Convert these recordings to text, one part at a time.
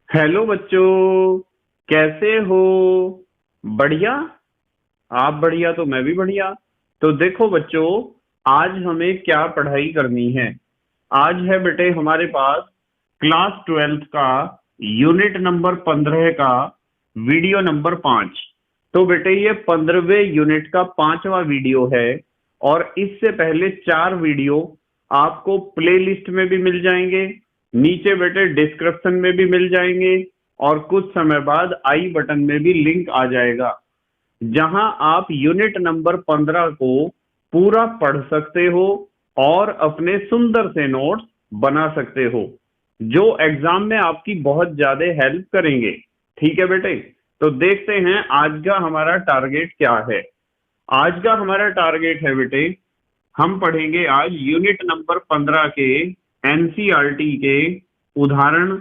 Hello बच्चों, कैसे हो? बढ़िया। आप बढ़िया तो मैं भी बढ़िया। तो देखो बच्चों, आज हमें क्या पढ़ाई करनी है। आज है बेटे हमारे पास क्लास 12th का यूनिट नंबर 15 का वीडियो नंबर 5। तो बेटे ये 15वें यूनिट का 5वां वीडियो है। और इससे पहले 4 वीडियो आपको प्लेलिस्ट में भी मिल जाएंगे, नीचे बेटे डिस्क्रिप्शन में भी मिल जाएंगे, और कुछ समय बाद आई बटन में भी लिंक आ जाएगा, जहां आप यूनिट नंबर 15 को पूरा पढ़ सकते हो और अपने सुंदर से नोट्स बना सकते हो, जो एग्जाम में आपकी बहुत ज्यादा हेल्प करेंगे। ठीक है बेटे, तो देखते हैं आज का हमारा टारगेट क्या है। आज का हमारा टारगेट है बेटे, हम पढ़ेंगे आज यूनिट नंबर 15 के एनसीईआरटी के उदाहरण,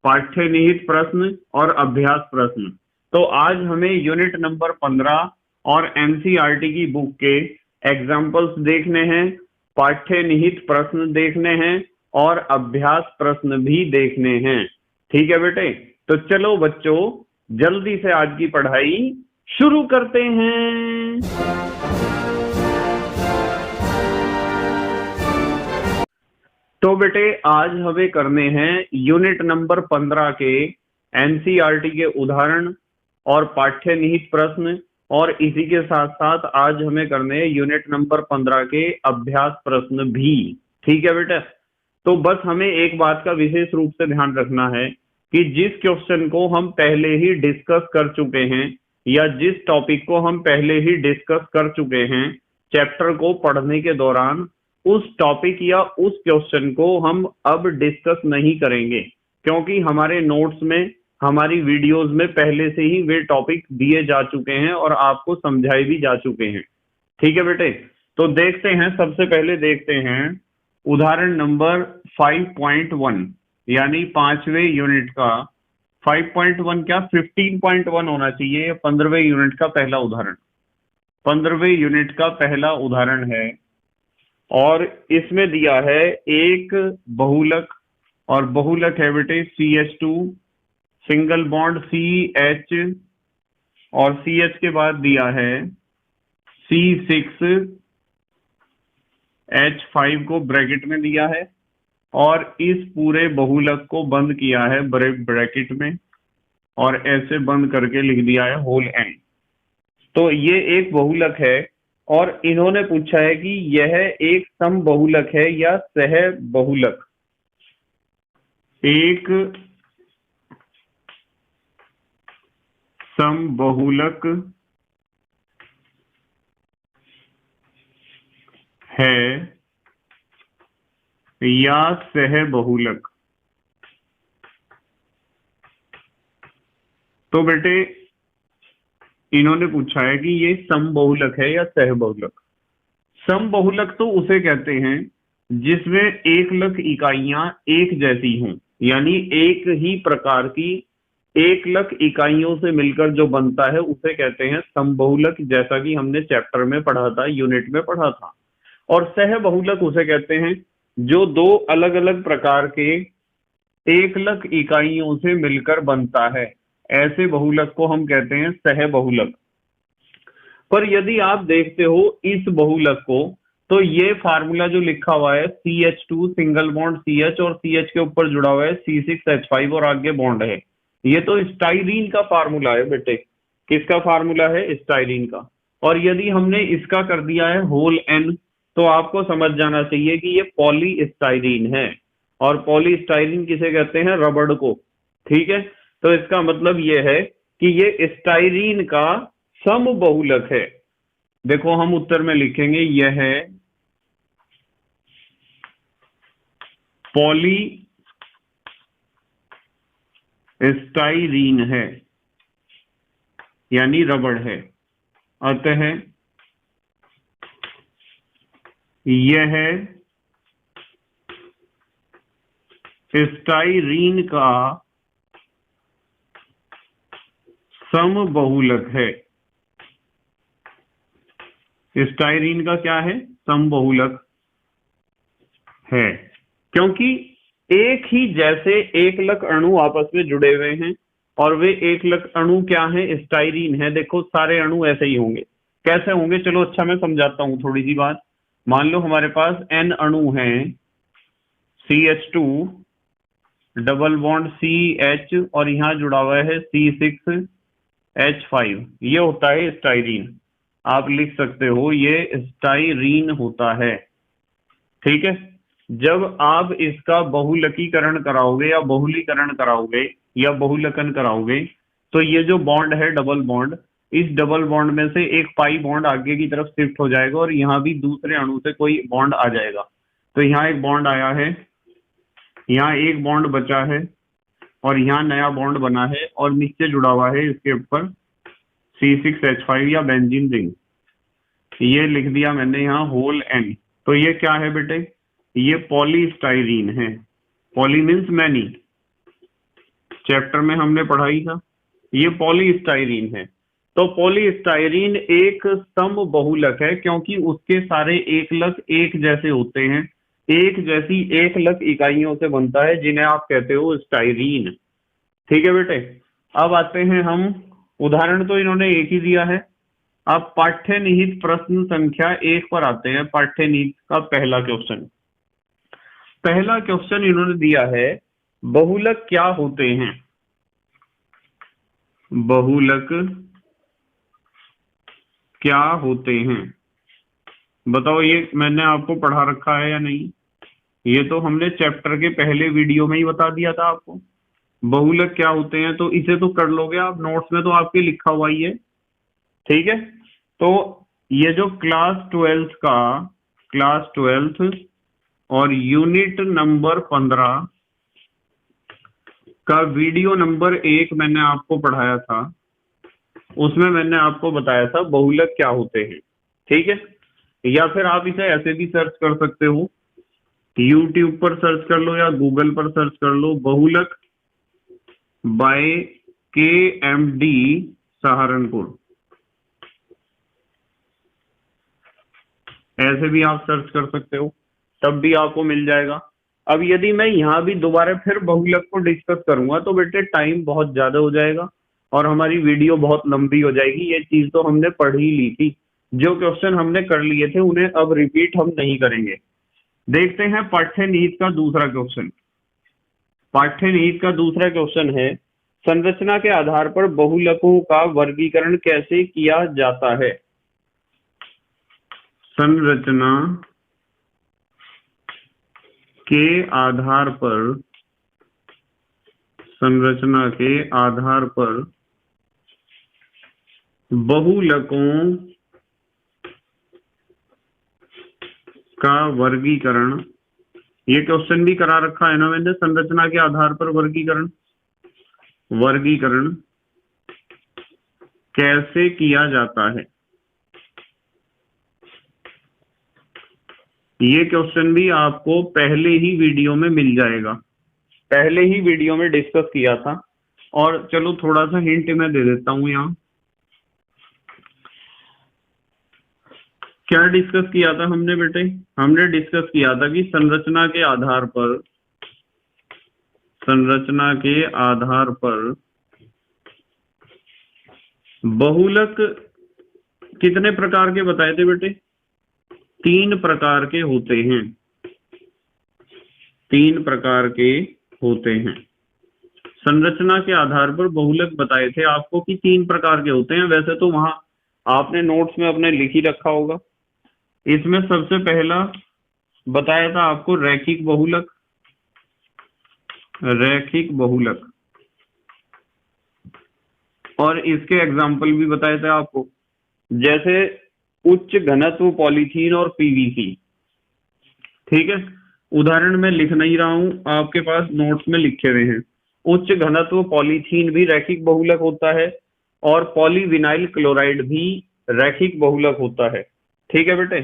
पाठ्य निहित प्रश्न और अभ्यास प्रश्न। तो आज हमें यूनिट नंबर 15 और एनसीईआरटी की बुक के एग्जाम्पल्स देखने हैं, पाठ्य निहित प्रश्न देखने हैं और अभ्यास प्रश्न भी देखने हैं। ठीक है बेटे, तो चलो बच्चों, जल्दी से आज की पढ़ाई शुरू करते हैं। तो बेटे आज हमें करने हैं यूनिट नंबर 15 के एनसीईआरटी के उदाहरण और पाठ्य निहित प्रश्न, और इसी के साथ साथ आज हमें करने हैं यूनिट नंबर 15 के अभ्यास प्रश्न भी। ठीक है बेटा, तो बस हमें एक बात का विशेष रूप से ध्यान रखना है कि जिस क्वेश्चन को हम पहले ही डिस्कस कर चुके हैं या जिस टॉपिक को हम पहले ही डिस्कस कर चुके हैं चैप्टर को पढ़ने के दौरान, उस टॉपिक या उस क्वेश्चन को हम अब डिस्कस नहीं करेंगे, क्योंकि हमारे नोट्स में, हमारी वीडियोस में पहले से ही वे टॉपिक दिए जा चुके हैं और आपको समझाए भी जा चुके हैं। ठीक है बेटे, तो देखते हैं, सबसे पहले देखते हैं उदाहरण नंबर 5.1, यानी 5वें यूनिट का 5.1 क्या 15.1 होना चाहिए। 15वें यूनिट का पहला उदाहरण, 15वें यूनिट का पहला उदाहरण है। और इसमें दिया है एक बहुलक, और बहुलक है बेटे CH2 सिंगल बॉन्ड CH, और CH के बाद दिया है C6H5 को ब्रैकेट में दिया है, और इस पूरे बहुलक को बंद किया है ब्रैकेट में, और ऐसे बंद करके लिख दिया है होल एन। तो ये एक बहुलक है, और इन्होंने पूछा है कि यह एक समबहुलक है या सह बहुलक। एक समबहुलक है या सह बहुलक। तो बेटे इन्होंने पूछा है कि ये समबहुलक है या सह बहुलक। समबहुलक तो उसे कहते हैं जिसमें एकलक इकाइयां एक जैसी हों, यानी एक ही प्रकार की एकलक इकाइयों से मिलकर जो बनता है उसे कहते हैं समबहुलक, जैसा कि हमने चैप्टर में पढ़ा था, यूनिट में पढ़ा था। और सहबहुलक उसे कहते हैं जो दो अलग अलग प्रकार के एकलक इकाइयों से मिलकर बनता है, ऐसे बहुलक को हम कहते हैं सहबहुलक। पर यदि आप देखते हो इस बहुलक को, तो ये फार्मूला जो लिखा हुआ है CH2 सिंगल बॉन्ड CH, और CH के ऊपर जुड़ा हुआ है C6H5 और आगे बॉन्ड है, ये तो स्टाइरीन का फार्मूला है बेटे। किसका फार्मूला है? स्टाइरीन का। और यदि हमने इसका कर दिया है होल एन, तो आपको समझ जाना चाहिए कि ये पॉलीस्टाइरीन है। और पॉलीस्टाइरीन किसे कहते हैं? रबड़ को। ठीक है, तो इसका मतलब ये है कि ये स्टाइरीन का समबहुलक है। देखो हम उत्तर में लिखेंगे यह पॉलीस्टाइरीन है, यानी रबड़ है। अतः यह स्टाइरीन का समबहुलक है। स्टाइरीन का क्या है? समबहुलक है। क्योंकि एक ही जैसे एकलक अणु आपस में जुड़े हुए हैं, और वे एकलक अणु क्या है? स्टाइरीन है। देखो सारे अणु ऐसे ही होंगे। कैसे होंगे? चलो अच्छा मैं समझाता हूं थोड़ी सी बात। मान लो हमारे पास n अणु हैं, CH2 डबल बॉन्ड CH, और यहाँ जुड़ा हुआ है C6H5। ये होता है स्टाइरीन। आप लिख सकते हो ये स्टाइरीन होता है। ठीक है। जब आप इसका बहुलकीकरण कराओगे या बहुलीकरण कराओगे या बहुलकन कराओगे, तो ये जो बॉन्ड है डबल बॉन्ड, इस डबल बॉन्ड में से एक पाई बॉन्ड आगे की तरफ शिफ्ट हो जाएगा और यहाँ भी दूसरे अणु से कोई बॉन्ड आ जाएगा। तो यहाँ एक बॉन्ड आया है, यहाँ एक बॉन्ड बचा है, और यहाँ नया बॉन्ड बना है, और नीचे जुड़ा हुआ है इसके ऊपर C6H5 या बेंजीन रिंग। ये लिख दिया मैंने यहाँ होल N। तो ये क्या है बेटे? ये पॉलीस्टाइरीन है। पॉली मीन्स मैनी, चैप्टर में हमने पढ़ाई था। ये पॉलीस्टाइरीन है। तो पॉलीस्टाइरीन एक सम बहुलक है, क्योंकि उसके सारे एकलक एक जैसे होते हैं। एक जैसी एकलक इकाइयों से बनता है, जिन्हें आप कहते हो स्टाइरीन। ठीक है बेटे। अब आते हैं हम, उदाहरण तो इन्होंने एक ही दिया है। अब पाठ्य निहित प्रश्न संख्या 1 पर आते हैं। पाठ्य निहित का पहला क्वेश्चन। पहला क्वेश्चन इन्होंने दिया है, बहुलक क्या होते हैं? बहुलक क्या होते हैं? बताओ, ये मैंने आपको पढ़ा रखा है या नहीं? ये तो हमने चैप्टर के पहले वीडियो में ही बता दिया था आपको। बहुलक क्या होते हैं, तो इसे तो कर लोगे आप, नोट्स में तो आपके लिखा हुआ ही है। ठीक है। तो ये जो क्लास 12 और यूनिट नंबर 15 का वीडियो नंबर 1 मैंने आपको पढ़ाया था, उसमें मैंने आपको बताया था बहुलक क्या होते हैं। ठीक है। या फिर आप इसे ऐसे भी सर्च कर सकते हो, यूट्यूब पर सर्च कर लो या गूगल पर सर्च कर लो, बहुलक बाय KMD सहारनपुर। ऐसे भी आप सर्च कर सकते हो, तब भी आपको मिल जाएगा। अब यदि मैं यहाँ भी दोबारा फिर बहुलक को डिस्कस करूंगा तो बेटे टाइम बहुत ज्यादा हो जाएगा और हमारी वीडियो बहुत लंबी हो जाएगी। ये चीज तो हमने पढ़ ही ली थी। जो क्वेश्चन हमने कर लिए थे उन्हें अब रिपीट हम नहीं करेंगे। देखते हैं पाठ्य नीति का दूसरा क्वेश्चन। पाठ्य नीति का दूसरा क्वेश्चन है, संरचना के आधार पर बहुलकों का वर्गीकरण कैसे किया जाता है? संरचना के आधार पर, संरचना के आधार पर बहुलकों का वर्गीकरण, ये क्वेश्चन भी करा रखा है ना मैंने, संरचना के आधार पर वर्गीकरण कैसे किया जाता है? ये क्वेश्चन भी आपको पहले ही वीडियो में मिल जाएगा, पहले ही वीडियो में डिस्कस किया था। और चलो थोड़ा सा हिंट मैं दे देता हूं। यहाँ क्या डिस्कस किया था हमने बेटे? हमने डिस्कस किया था कि संरचना के आधार पर बहुलक कितने प्रकार के बताए थे बेटे? 3 प्रकार के होते हैं। 3 प्रकार के होते हैं। संरचना के आधार पर बहुलक बताए थे आपको कि 3 प्रकार के होते हैं। वैसे तो वहां आपने नोट्स में अपने लिख ही रखा होगा। इसमें सबसे पहला बताया था आपको रैखिक बहुलक, और इसके एग्जाम्पल भी बताए थे आपको, जैसे उच्च घनत्व पॉलीथीन और PVC। ठीक है। उदाहरण मैं लिख नहीं रहा हूं, आपके पास नोट्स में लिखे हुए हैं। उच्च घनत्व पॉलीथीन भी रैखिक बहुलक होता है और पॉलीविनाइल क्लोराइड भी रैखिक बहुलक होता है। ठीक है बेटे।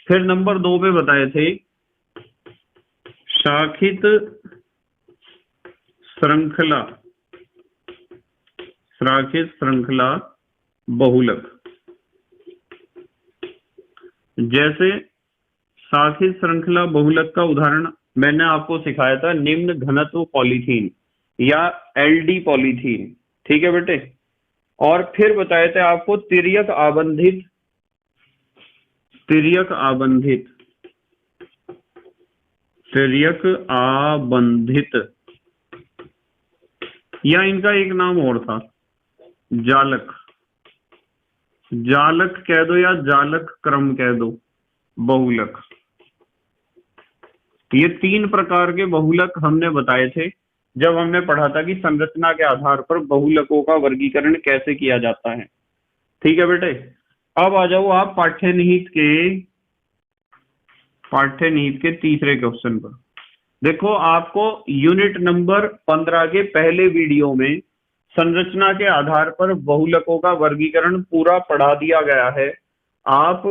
फिर नंबर 2 पे बताए थे शाखित श्रृंखला बहुलक। जैसे शाखित श्रृंखला बहुलक का उदाहरण मैंने आपको सिखाया था निम्न घनत्व पॉलीथीन या एलडी पॉलीथीन, ठीक है बेटे। और फिर बताए थे आपको तिर्यक आबंधित, तिर्यक आबंधित, तिर्यक आबंधित, या इनका एक नाम और था जालक, जालक कह दो या जालक क्रम कह दो, बहुलक। ये 3 प्रकार के बहुलक हमने बताए थे जब हमने पढ़ा था कि संरचना के आधार पर बहुलकों का वर्गीकरण कैसे किया जाता है, ठीक है बेटे। अब आ जाओ आप पाठ्यनिहित के तीसरे क्वेश्चन पर। देखो आपको यूनिट नंबर 15 के पहले वीडियो में संरचना के आधार पर बहुलकों का वर्गीकरण पूरा पढ़ा दिया गया है। आप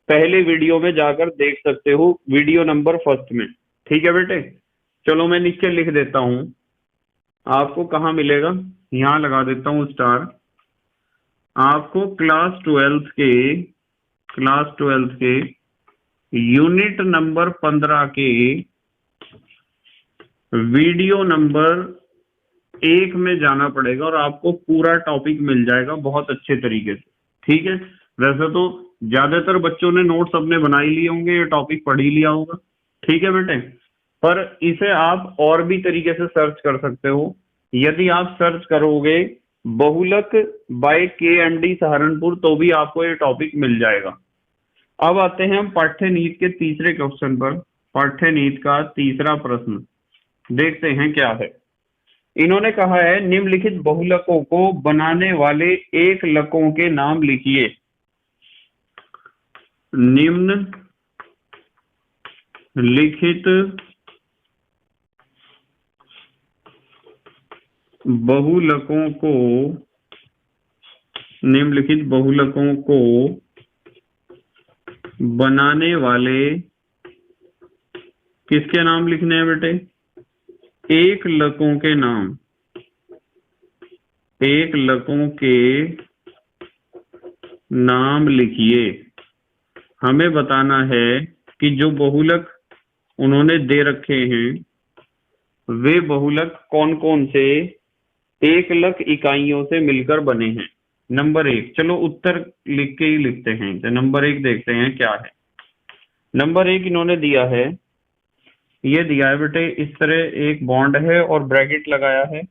पहले वीडियो में जाकर देख सकते हो, वीडियो नंबर 1 में, ठीक है बेटे। चलो मैं नीचे लिख देता हूं, आपको कहाँ मिलेगा, यहां लगा देता हूं स्टार। आपको क्लास 12th के यूनिट नंबर 15 के वीडियो नंबर 1 में जाना पड़ेगा और आपको पूरा टॉपिक मिल जाएगा बहुत अच्छे तरीके से, ठीक है। वैसे तो ज्यादातर बच्चों ने नोट्स अपने बना ही लिए होंगे, ये टॉपिक पढ़ ही लिया होगा, ठीक है बेटे। पर इसे आप और भी तरीके से सर्च कर सकते हो। यदि आप सर्च करोगे बहुलक बाय KND सहारनपुर तो भी आपको ये टॉपिक मिल जाएगा। अब आते हैं हम पाठ्यनीति के तीसरे क्वेश्चन पर। पाठ्यनीति का तीसरा प्रश्न देखते हैं क्या है। इन्होंने कहा है निम्नलिखित बहुलकों को बनाने वाले एक लकों के नाम लिखिए। निम्नलिखित बहुलकों को बनाने वाले किसके नाम लिखने हैं बेटे, एक लकों के नाम, एक लकों के नाम लिखिए। हमें बताना है कि जो बहुलक उन्होंने दे रखे हैं वे बहुलक कौन कौन से एक लक इकाइयों से मिलकर बने हैं। नंबर 1, चलो उत्तर लिख के ही लिखते हैं। तो नंबर 1 देखते हैं क्या है। नंबर 1 इन्होंने दिया है, ये दिया है बेटे इस तरह एक बॉन्ड है और ब्रैकेट लगाया है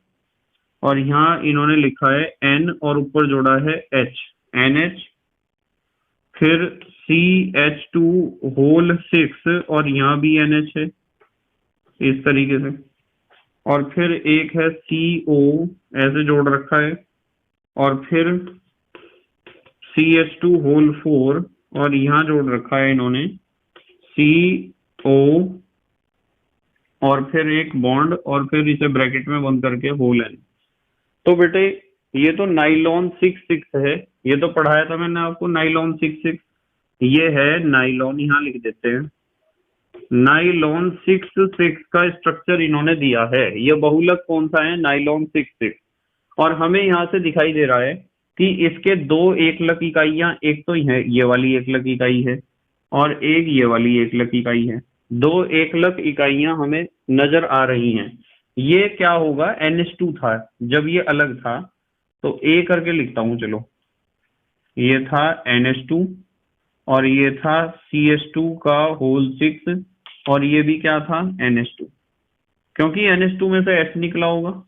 और यहाँ इन्होंने लिखा है N और ऊपर जोड़ा है H, NH, फिर CH2 होल 6 और यहाँ भी NH है इस तरीके से, और फिर एक है CO ऐसे जोड़ रखा है, और फिर CH2 होल 4 और यहाँ जोड़ रखा है इन्होंने CO और फिर एक बॉन्ड और फिर इसे ब्रैकेट में बंद करके होल N। तो बेटे ये तो नाइलॉन 6 है, ये तो पढ़ाया था मैंने आपको नाइलॉन 6। ये है नाइलॉन, यहाँ लिख देते हैं नाइलॉन 6 का स्ट्रक्चर इन्होंने दिया है। ये बहुलक कौन सा है, नाइलॉन 6। और हमें यहाँ से दिखाई दे रहा है कि इसके 2 एकलक इकाइयां, एक तो ये वाली एकलक इकाई है और एक ये वाली एकलक इकाई है। 2 एकलक इकाइयां हमें नजर आ रही हैं। ये क्या होगा, NH2 था जब ये अलग था, तो A करके लिखता हूं। चलो ये था NH2 और ये था CH2 का होल 6 और ये भी क्या था NH2, क्योंकि NH2 में से H निकला होगा।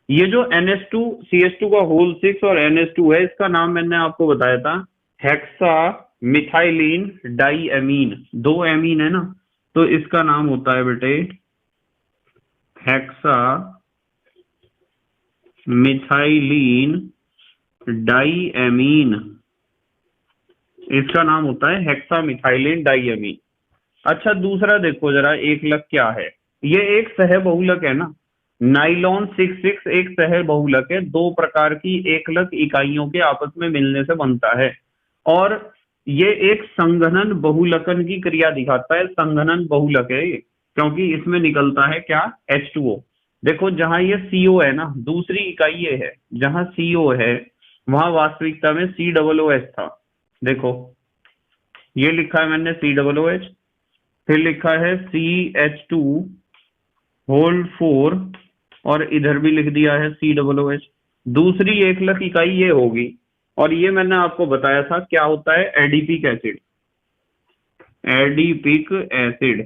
ये जो NH2 CH2 का होल 6 और NH2 है, इसका नाम मैंने आपको बताया था हेक्सा मिथाइलिन डाईएमीन। 2 एमीन है ना, तो इसका नाम होता है बेटे हेक्सा मिथाइलिन डाईएमीन। इसका नाम होता है हेक्सा मिथाइलिन डाईएमीन। अच्छा दूसरा देखो जरा, एकलक क्या है। ये एक सह बहुलक है ना, नाइलॉन 6 एक सह बहुलक है। 2 प्रकार की एकलक इकाइयों के आपस में मिलने से बनता है और ये एक संघनन बहुलकन की क्रिया दिखाता है। संघनन बहुलक है ये, क्योंकि इसमें निकलता है क्या, H2O। देखो जहां ये CO है ना, दूसरी इकाई ये है, जहां CO है वहां वास्तविकता में COOH था। देखो ये लिखा है मैंने COOH, फिर लिखा है CH2 होल 4 और इधर भी लिख दिया है COOH। दूसरी एकलक इकाई ये होगी, और ये मैंने आपको बताया था क्या होता है, एडिपिक एसिड। Adipic acid.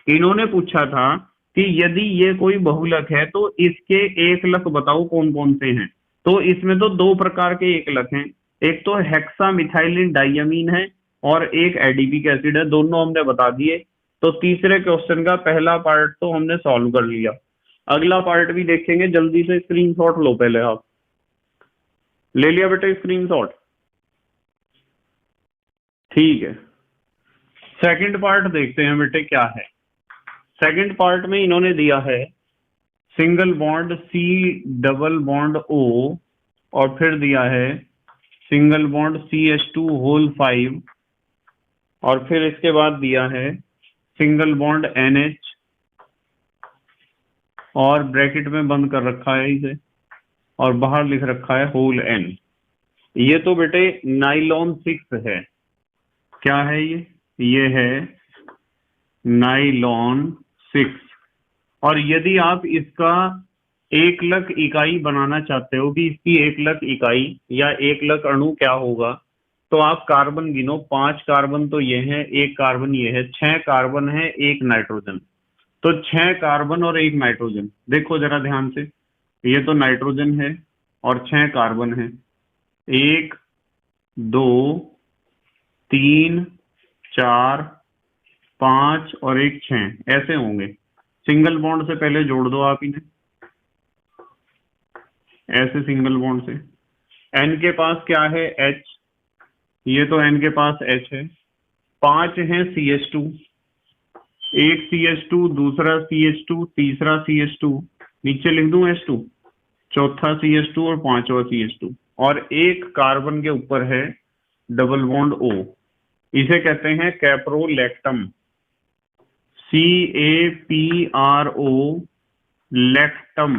इन्होंने पूछा था कि यदि ये कोई बहुलक है तो इसके एकलक बताओ कौन कौन से हैं। तो इसमें तो दो प्रकार के एकलक हैं, एक तो हेक्सामिथाइलिन डाइअमीन है और एक एडिपिक एसिड है, दोनों हमने बता दिए। तो तीसरे क्वेश्चन का पहला पार्ट तो हमने सॉल्व कर लिया। अगला पार्ट भी देखेंगे, जल्दी से स्क्रीनशॉट लो पहले आप। ले लिया बेटे स्क्रीनशॉट? ठीक है। सेकंड पार्ट देखते हैं बेटे क्या है। सेकंड पार्ट में इन्होंने दिया है single bond C double bond O, और फिर दिया है सिंगल बॉन्ड CH2 होल 5, और फिर इसके बाद दिया है सिंगल बॉन्ड NH, और ब्रैकेट में बंद कर रखा है इसे, और बाहर लिख रखा है होल N। ये तो बेटे नाइलॉन 6 है। क्या है ये है नाइलॉन 6। और यदि आप इसका एकलक इकाई बनाना चाहते हो कि इसकी एकलक इकाई या एकलक अणु क्या होगा, तो आप कार्बन गिनो। 5 कार्बन तो ये है, एक कार्बन ये है, 6 कार्बन है, एक नाइट्रोजन। तो 6 कार्बन और एक नाइट्रोजन, देखो जरा ध्यान से, ये तो नाइट्रोजन है और 6 कार्बन है। 1 2 3 4 5 और एक 6, ऐसे होंगे। सिंगल बॉन्ड से पहले जोड़ दो आप इन्हें, ऐसे सिंगल बॉन्ड से। N के पास क्या है, H, ये तो N के पास H है। 5 है CH2, एक CH2, दूसरा CH2, तीसरा CH2, नीचे लिख दूं H2, चौथा CH2 और पांचवा CH2, और एक कार्बन के ऊपर है डबल बॉन्ड O। इसे कहते हैं कैप्रोलैक्टम, CAPRO लैक्टम।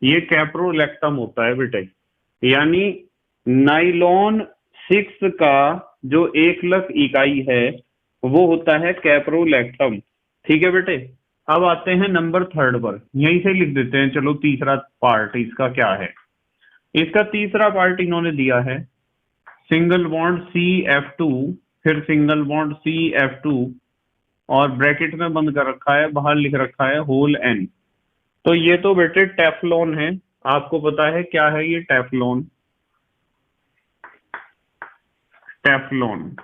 ये कैप्रोलैक्टम होता है बेटे। यानी नाइलॉन 6 का जो एकलक इकाई है वो होता है कैप्रोलैक्टम। ठीक है बेटे। अब आते हैं नंबर 3 पर, यहीं से लिख देते हैं। चलो तीसरा पार्ट इसका क्या है। इसका तीसरा पार्ट इन्होंने दिया है सिंगल बॉन्ड CF2, फिर सिंगल बॉन्ड CF2, और ब्रैकेट में बंद कर रखा है, बाहर लिख रखा है होल N। तो ये तो बेटे टेफ्लॉन है। आपको पता है क्या है ये टेफ्लॉन? टेफ्लॉन।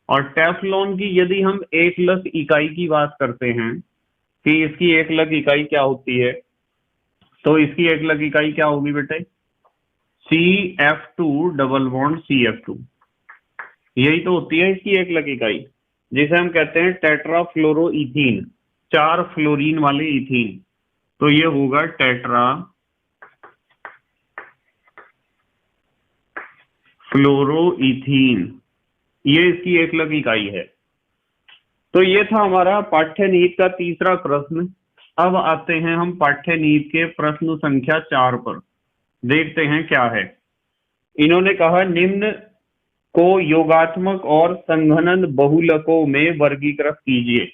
और टेफ्लॉन की यदि हम एकलक इकाई की बात करते हैं कि इसकी एकलक इकाई क्या होती है, तो इसकी एकलक इकाई क्या होगी बेटे? CF2 double bond CF2। यही तो होती है इसकी एकलक इकाई, जिसे हम कहते हैं टेट्राफ्लोरोइथीन, 4 फ्लोरीन वाले इथीन। तो ये होगा टेट्रा फ्लोरोइथीन, ये इसकी एकलक इकाई है। तो ये था हमारा पाठ्यनीति का तीसरा प्रश्न। अब आते हैं हम पाठ्यनीति के प्रश्न संख्या 4 पर, देखते हैं क्या है। इन्होंने कहा निम्न को योगात्मक और संघनन बहुलकों में वर्गीकृत कीजिए।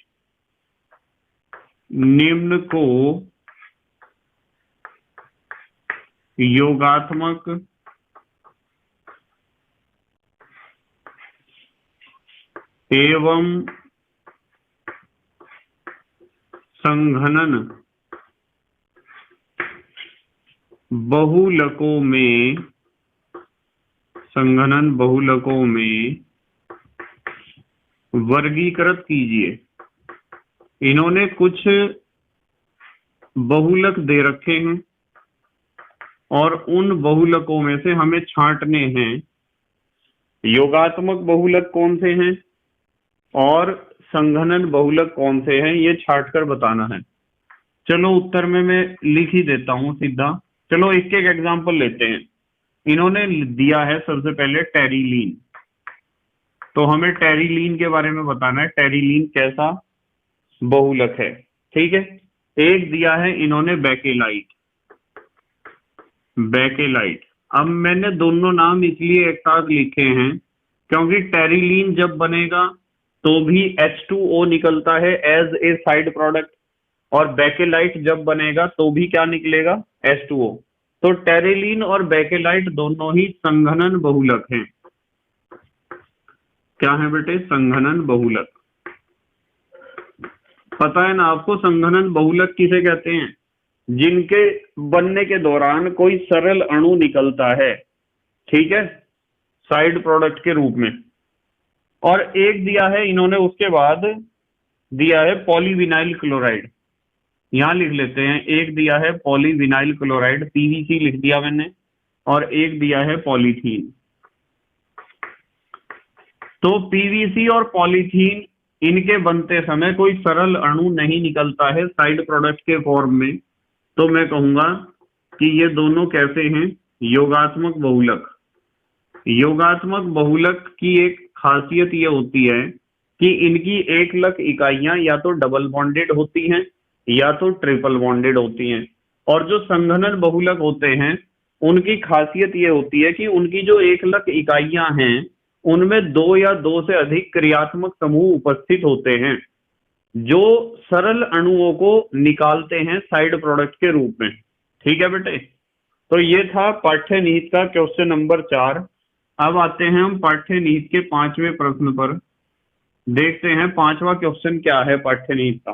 निम्न को योगात्मक एवं संघनन बहुलकों में, संघनन बहुलकों में वर्गीकृत कीजिए। इन्होंने कुछ बहुलक दे रखे हैं और उन बहुलकों में से हमें छांटने हैं योगात्मक बहुलक कौन से हैं और संघनन बहुलक कौन से हैं, ये छांट कर बताना है। चलो उत्तर में मैं लिख ही देता हूं सीधा। चलो एक एक एग्जांपल लेते हैं। इन्होंने दिया है सबसे पहले टेरिलीन, तो हमें टेरिलीन के बारे में बताना है, टेरिलीन कैसा बहुलक है। ठीक है। एक दिया है इन्होंने बेकेलाइट, बेकेलाइट। अब मैंने दोनों नाम इसलिए एक साथ लिखे हैं क्योंकि टेरिलीन जब बनेगा तो भी H2O निकलता है एज ए साइड प्रोडक्ट, और बेकेलाइट जब बनेगा तो भी क्या निकलेगा, H2O। तो टेरेलिन और बेकेलाइट दोनों ही संघनन बहुलक हैं। क्या है बेटे, संघनन बहुलक। पता है ना आपको संघनन बहुलक किसे कहते हैं, जिनके बनने के दौरान कोई सरल अणु निकलता है, ठीक है, साइड प्रोडक्ट के रूप में। और एक दिया है इन्होंने, उसके बाद दिया है पॉलीविनाइल क्लोराइड। यहां लिख लेते हैं, एक दिया है पॉलीविनाइल क्लोराइड, पीवीसी लिख दिया मैंने, और एक दिया है पॉलीथीन। तो पीवीसी और पॉलीथीन, इनके बनते समय कोई सरल अणु नहीं निकलता है साइड प्रोडक्ट के फॉर्म में, तो मैं कहूंगा कि ये दोनों कैसे हैं, योगात्मक बहुलक। योगात्मक बहुलक की एक खासियत ये होती है कि इनकी एकलक इकाइयां या तो डबल बॉन्डेड होती हैं या तो ट्रिपल बॉन्डेड होती हैं। और जो संघनन बहुलक होते हैं उनकी खासियत ये होती है कि उनकी जो एकलक इकाइयां हैं उनमें दो या दो से अधिक क्रियात्मक समूह उपस्थित होते हैं जो सरल अणुओं को निकालते हैं साइड प्रोडक्ट के रूप में। ठीक है बेटे, तो ये था पाठ्य नीति का क्वेश्चन नंबर 4। अब आते हैं हम पाठ्य नीति के 5वें प्रश्न पर। देखते हैं 5वां क्वेश्चन क्या है पाठ्य नीति का।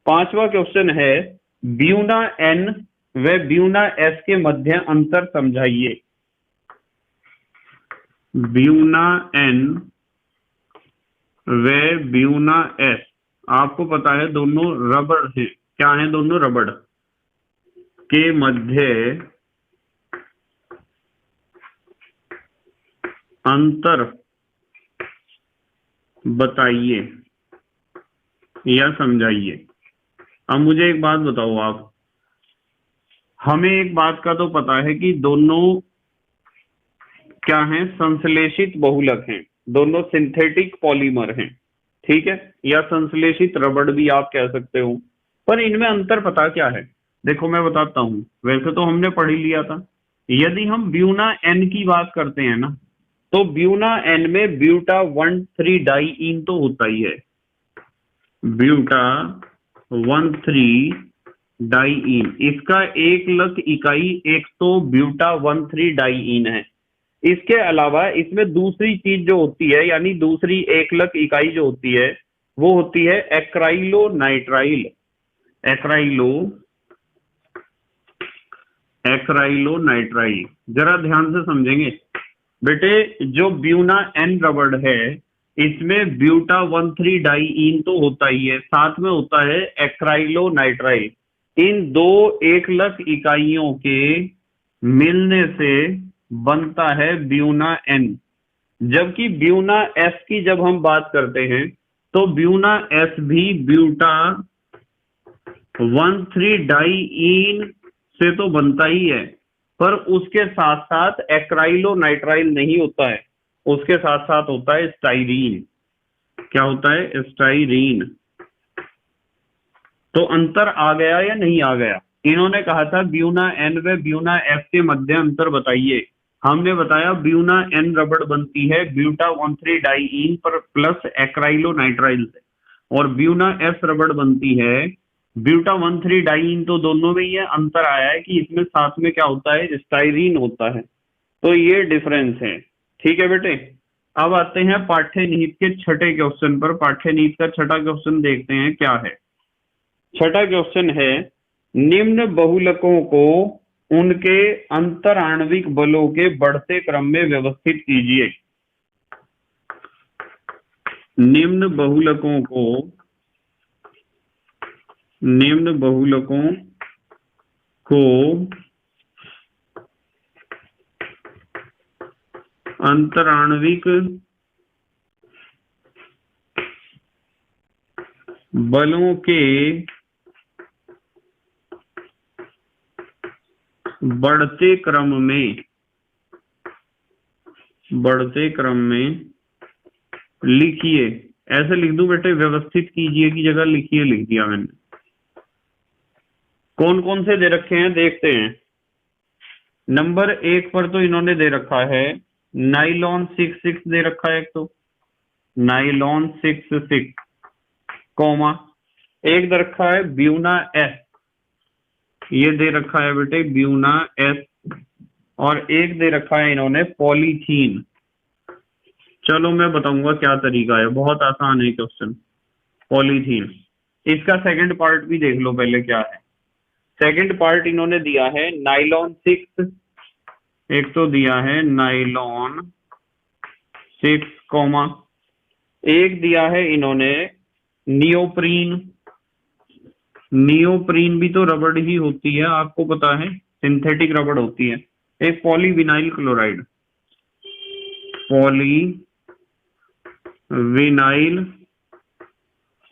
5वां क्वेश्चन है, ब्यूना एन व ब्यूना एस के मध्य अंतर समझाइए। ब्यूना एन व ब्यूना एस, आपको पता है दोनों रबड़ हैं। क्या है, दोनों रबड़ के मध्य अंतर बताइए या समझाइए। अब मुझे एक बात बताओ आप, हमें एक बात का तो पता है कि दोनों क्या हैं, संश्लेषित बहुलक हैं, दोनों सिंथेटिक पॉलीमर हैं, ठीक है, या संश्लेषित रबड़ भी आप कह सकते हो। पर इनमें अंतर पता क्या है, देखो मैं बताता हूं। वैसे तो हमने पढ़ ही लिया था। यदि हम ब्यूना एन की बात करते हैं ना, तो ब्यूना एन में ब्यूटा 1,3 डाइईन तो होता ही है, ब्यूटा 1,3 डाइईन। इसका एकलक इकाई एक तो ब्यूटा 1,3 डाइईन है। इसके अलावा इसमें दूसरी चीज जो होती है, यानी दूसरी एकलक इकाई जो होती है वो होती है एक्राइलो नाइट्राइल। एक्राइलो नाइट्राइल, जरा ध्यान से समझेंगे बेटे। जो ब्यूना एन रबड़ है इसमें ब्यूटा 1,3 डाइईन तो होता ही है, साथ में होता है एक्राइलो नाइट्राइल। इन दो एकलक इकाइयों के मिलने से बनता है ब्यूना एन। जबकि ब्यूना एस की जब हम बात करते हैं तो ब्यूना एस भी ब्यूटा 1,3 डाइईन से तो बनता ही है, पर उसके साथ साथ एक्राइलो नाइट्राइल नहीं होता है, उसके साथ साथ होता है स्टाइरीन। क्या होता है, स्टाइरीन। तो अंतर आ गया या नहीं आ गया। इन्होंने कहा था ब्यूना एन व ब्यूना एस के मध्य अंतर बताइए। हमने बताया ब्यूना एन रबड़ बनती है ब्यूटा 1,3 डाइईन पर प्लस एक्राइलो नाइट्राइल से, और ब्यूना एस रबड़ बनती है ब्यूटा 1,3 डाइईन तो दोनों में ही है। अंतर आया है कि इसमें साथ में क्या होता है, स्टाइरीन होता है। तो ये डिफरेंस है। ठीक है बेटे, अब आते हैं पाठ्य नीति के छठे क्वेश्चन पर। पाठ्य नीति का छठा क्वेश्चन देखते हैं क्या है। छठा क्वेश्चन है, निम्न बहुलकों को उनके अंतराण्विक बलों के बढ़ते क्रम में व्यवस्थित कीजिए। निम्न बहुलकों को अंतराण्विक बलों के बढ़ते क्रम में लिखिए। ऐसे लिख दूं बेटे, व्यवस्थित कीजिए की जगह लिखिए लिख दिया मैंने। कौन कौन से दे रखे हैं देखते हैं। नंबर 1 पर तो इन्होंने दे रखा है नाइलॉन 6,6 दे रखा है एक तो, नाइलॉन 6 कॉमा, एक दे रखा है ब्यूना एस, ये दे रखा है बेटे ब्यूना एस, और एक दे रखा है इन्होंने पॉलीथीन। चलो मैं बताऊंगा क्या तरीका है, बहुत आसान है क्वेश्चन। पॉलीथीन, इसका सेकंड पार्ट भी देख लो पहले क्या है। सेकंड पार्ट इन्होंने दिया है नाइलॉन 6, एक तो दिया है नाइलॉन 6 कॉमा, एक दिया है इन्होंने नियोप्रीन। नियोप्रीन भी तो रबड़ ही होती है, आपको पता है, सिंथेटिक रबड़ होती है। एक polyvinyl chloride, polyvinyl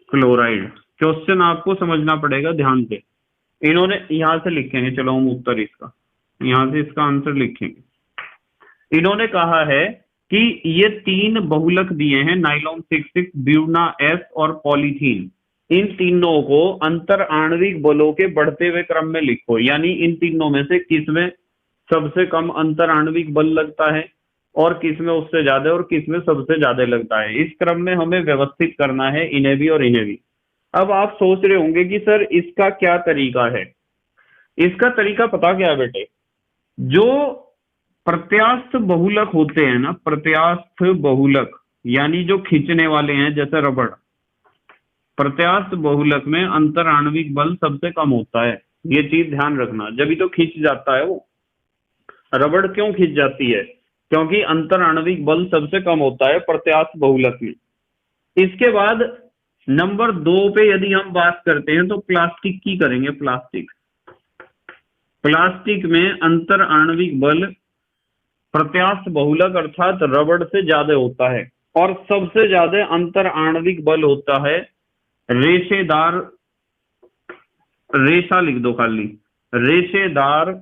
chloride. Question आपको समझना पड़ेगा ध्यान से। इन्होंने यहां से लिखेंगे, चलो हम उत्तर इसका, यहां से इसका आंसर लिखेंगे। इन्होंने कहा है कि ये 3 बहुलक दिए हैं, नाइलॉन 6, ब्यूना एस और पॉलीथीन। इन तीनों को अंतर आणविक बलों के बढ़ते हुए क्रम में लिखो, यानी इन तीनों में से किसमें सबसे कम अंतर आणविक बल लगता है और किसमें उससे ज्यादा और किसमें सबसे ज्यादा लगता है। इस क्रम में हमें व्यवस्थित करना है इन्हें भी और इन्हें भी। अब आप सोच रहे होंगे कि सर इसका क्या तरीका है। इसका तरीका पता क्या है बेटे, जो प्रत्यास्थ बहुलक होते हैं ना, प्रत्यास्थ बहुलक यानी जो खींचने वाले हैं जैसे रबड़, प्रत्यास्थ बहुलक में अंतर आणविक बल सबसे कम होता है। ये चीज ध्यान रखना, जब भी तो खींच जाता है वो। रबड़ क्यों खींच जाती है, क्योंकि अंतर आणविक बल सबसे कम होता है प्रत्यास्थ बहुलक में। इसके बाद नंबर 2 पे यदि हम बात करते हैं तो प्लास्टिक की करेंगे। प्लास्टिक, प्लास्टिक में अंतर आणविक बल प्रत्यास्थ बहुलक अर्थात रबड़ से ज्यादा होता है, और सबसे ज्यादा अंतर आणविक बल होता है रेशेदार, रेशा लिख दो खाली, रेशेदार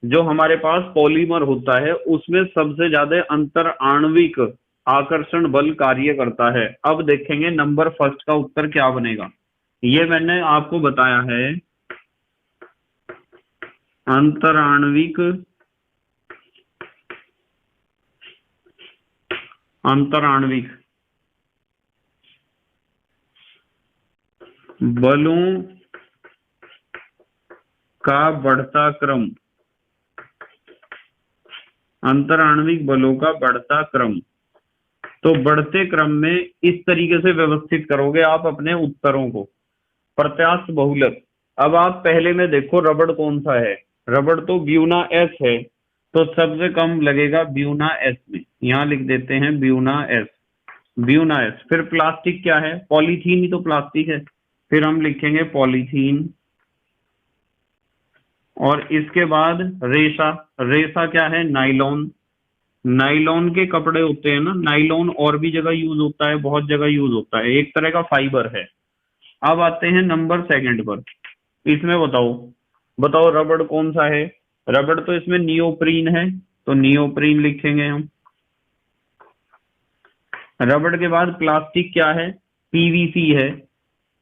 जो हमारे पास पॉलीमर होता है उसमें सबसे ज्यादा अंतर आणविक आकर्षण बल कार्य करता है। अब देखेंगे नंबर फर्स्ट का उत्तर क्या बनेगा। ये मैंने आपको बताया है अंतर आणविक, अंतर आणविक बलों का बढ़ता क्रम, अंतर आणविक बलों का बढ़ता क्रम। तो बढ़ते क्रम में इस तरीके से व्यवस्थित करोगे आप अपने उत्तरों को। प्रत्यास्थ बहुलक, अब आप पहले में देखो रबड़ कौन सा है, रबड़ तो ब्यूना एस है, तो सबसे कम लगेगा ब्यूना एस में, यहां लिख देते हैं ब्यूना एस, ब्यूना एस। फिर प्लास्टिक क्या है, पॉलीथीन ही तो प्लास्टिक है, फिर हम लिखेंगे पॉलीथीन। और इसके बाद रेशा, रेशा क्या है, नाइलॉन। नाइलॉन के कपड़े होते हैं ना, नाइलॉन और भी जगह यूज होता है, बहुत जगह यूज होता है, एक तरह का फाइबर है। अब आते हैं नंबर सेकंड पर, इसमें बताओ, बताओ रबड़ कौन सा है। रबड़ तो इसमें नियोप्रीन है, तो नियोप्रीन लिखेंगे हम। रबड़ के बाद प्लास्टिक क्या है, पीवीसी है।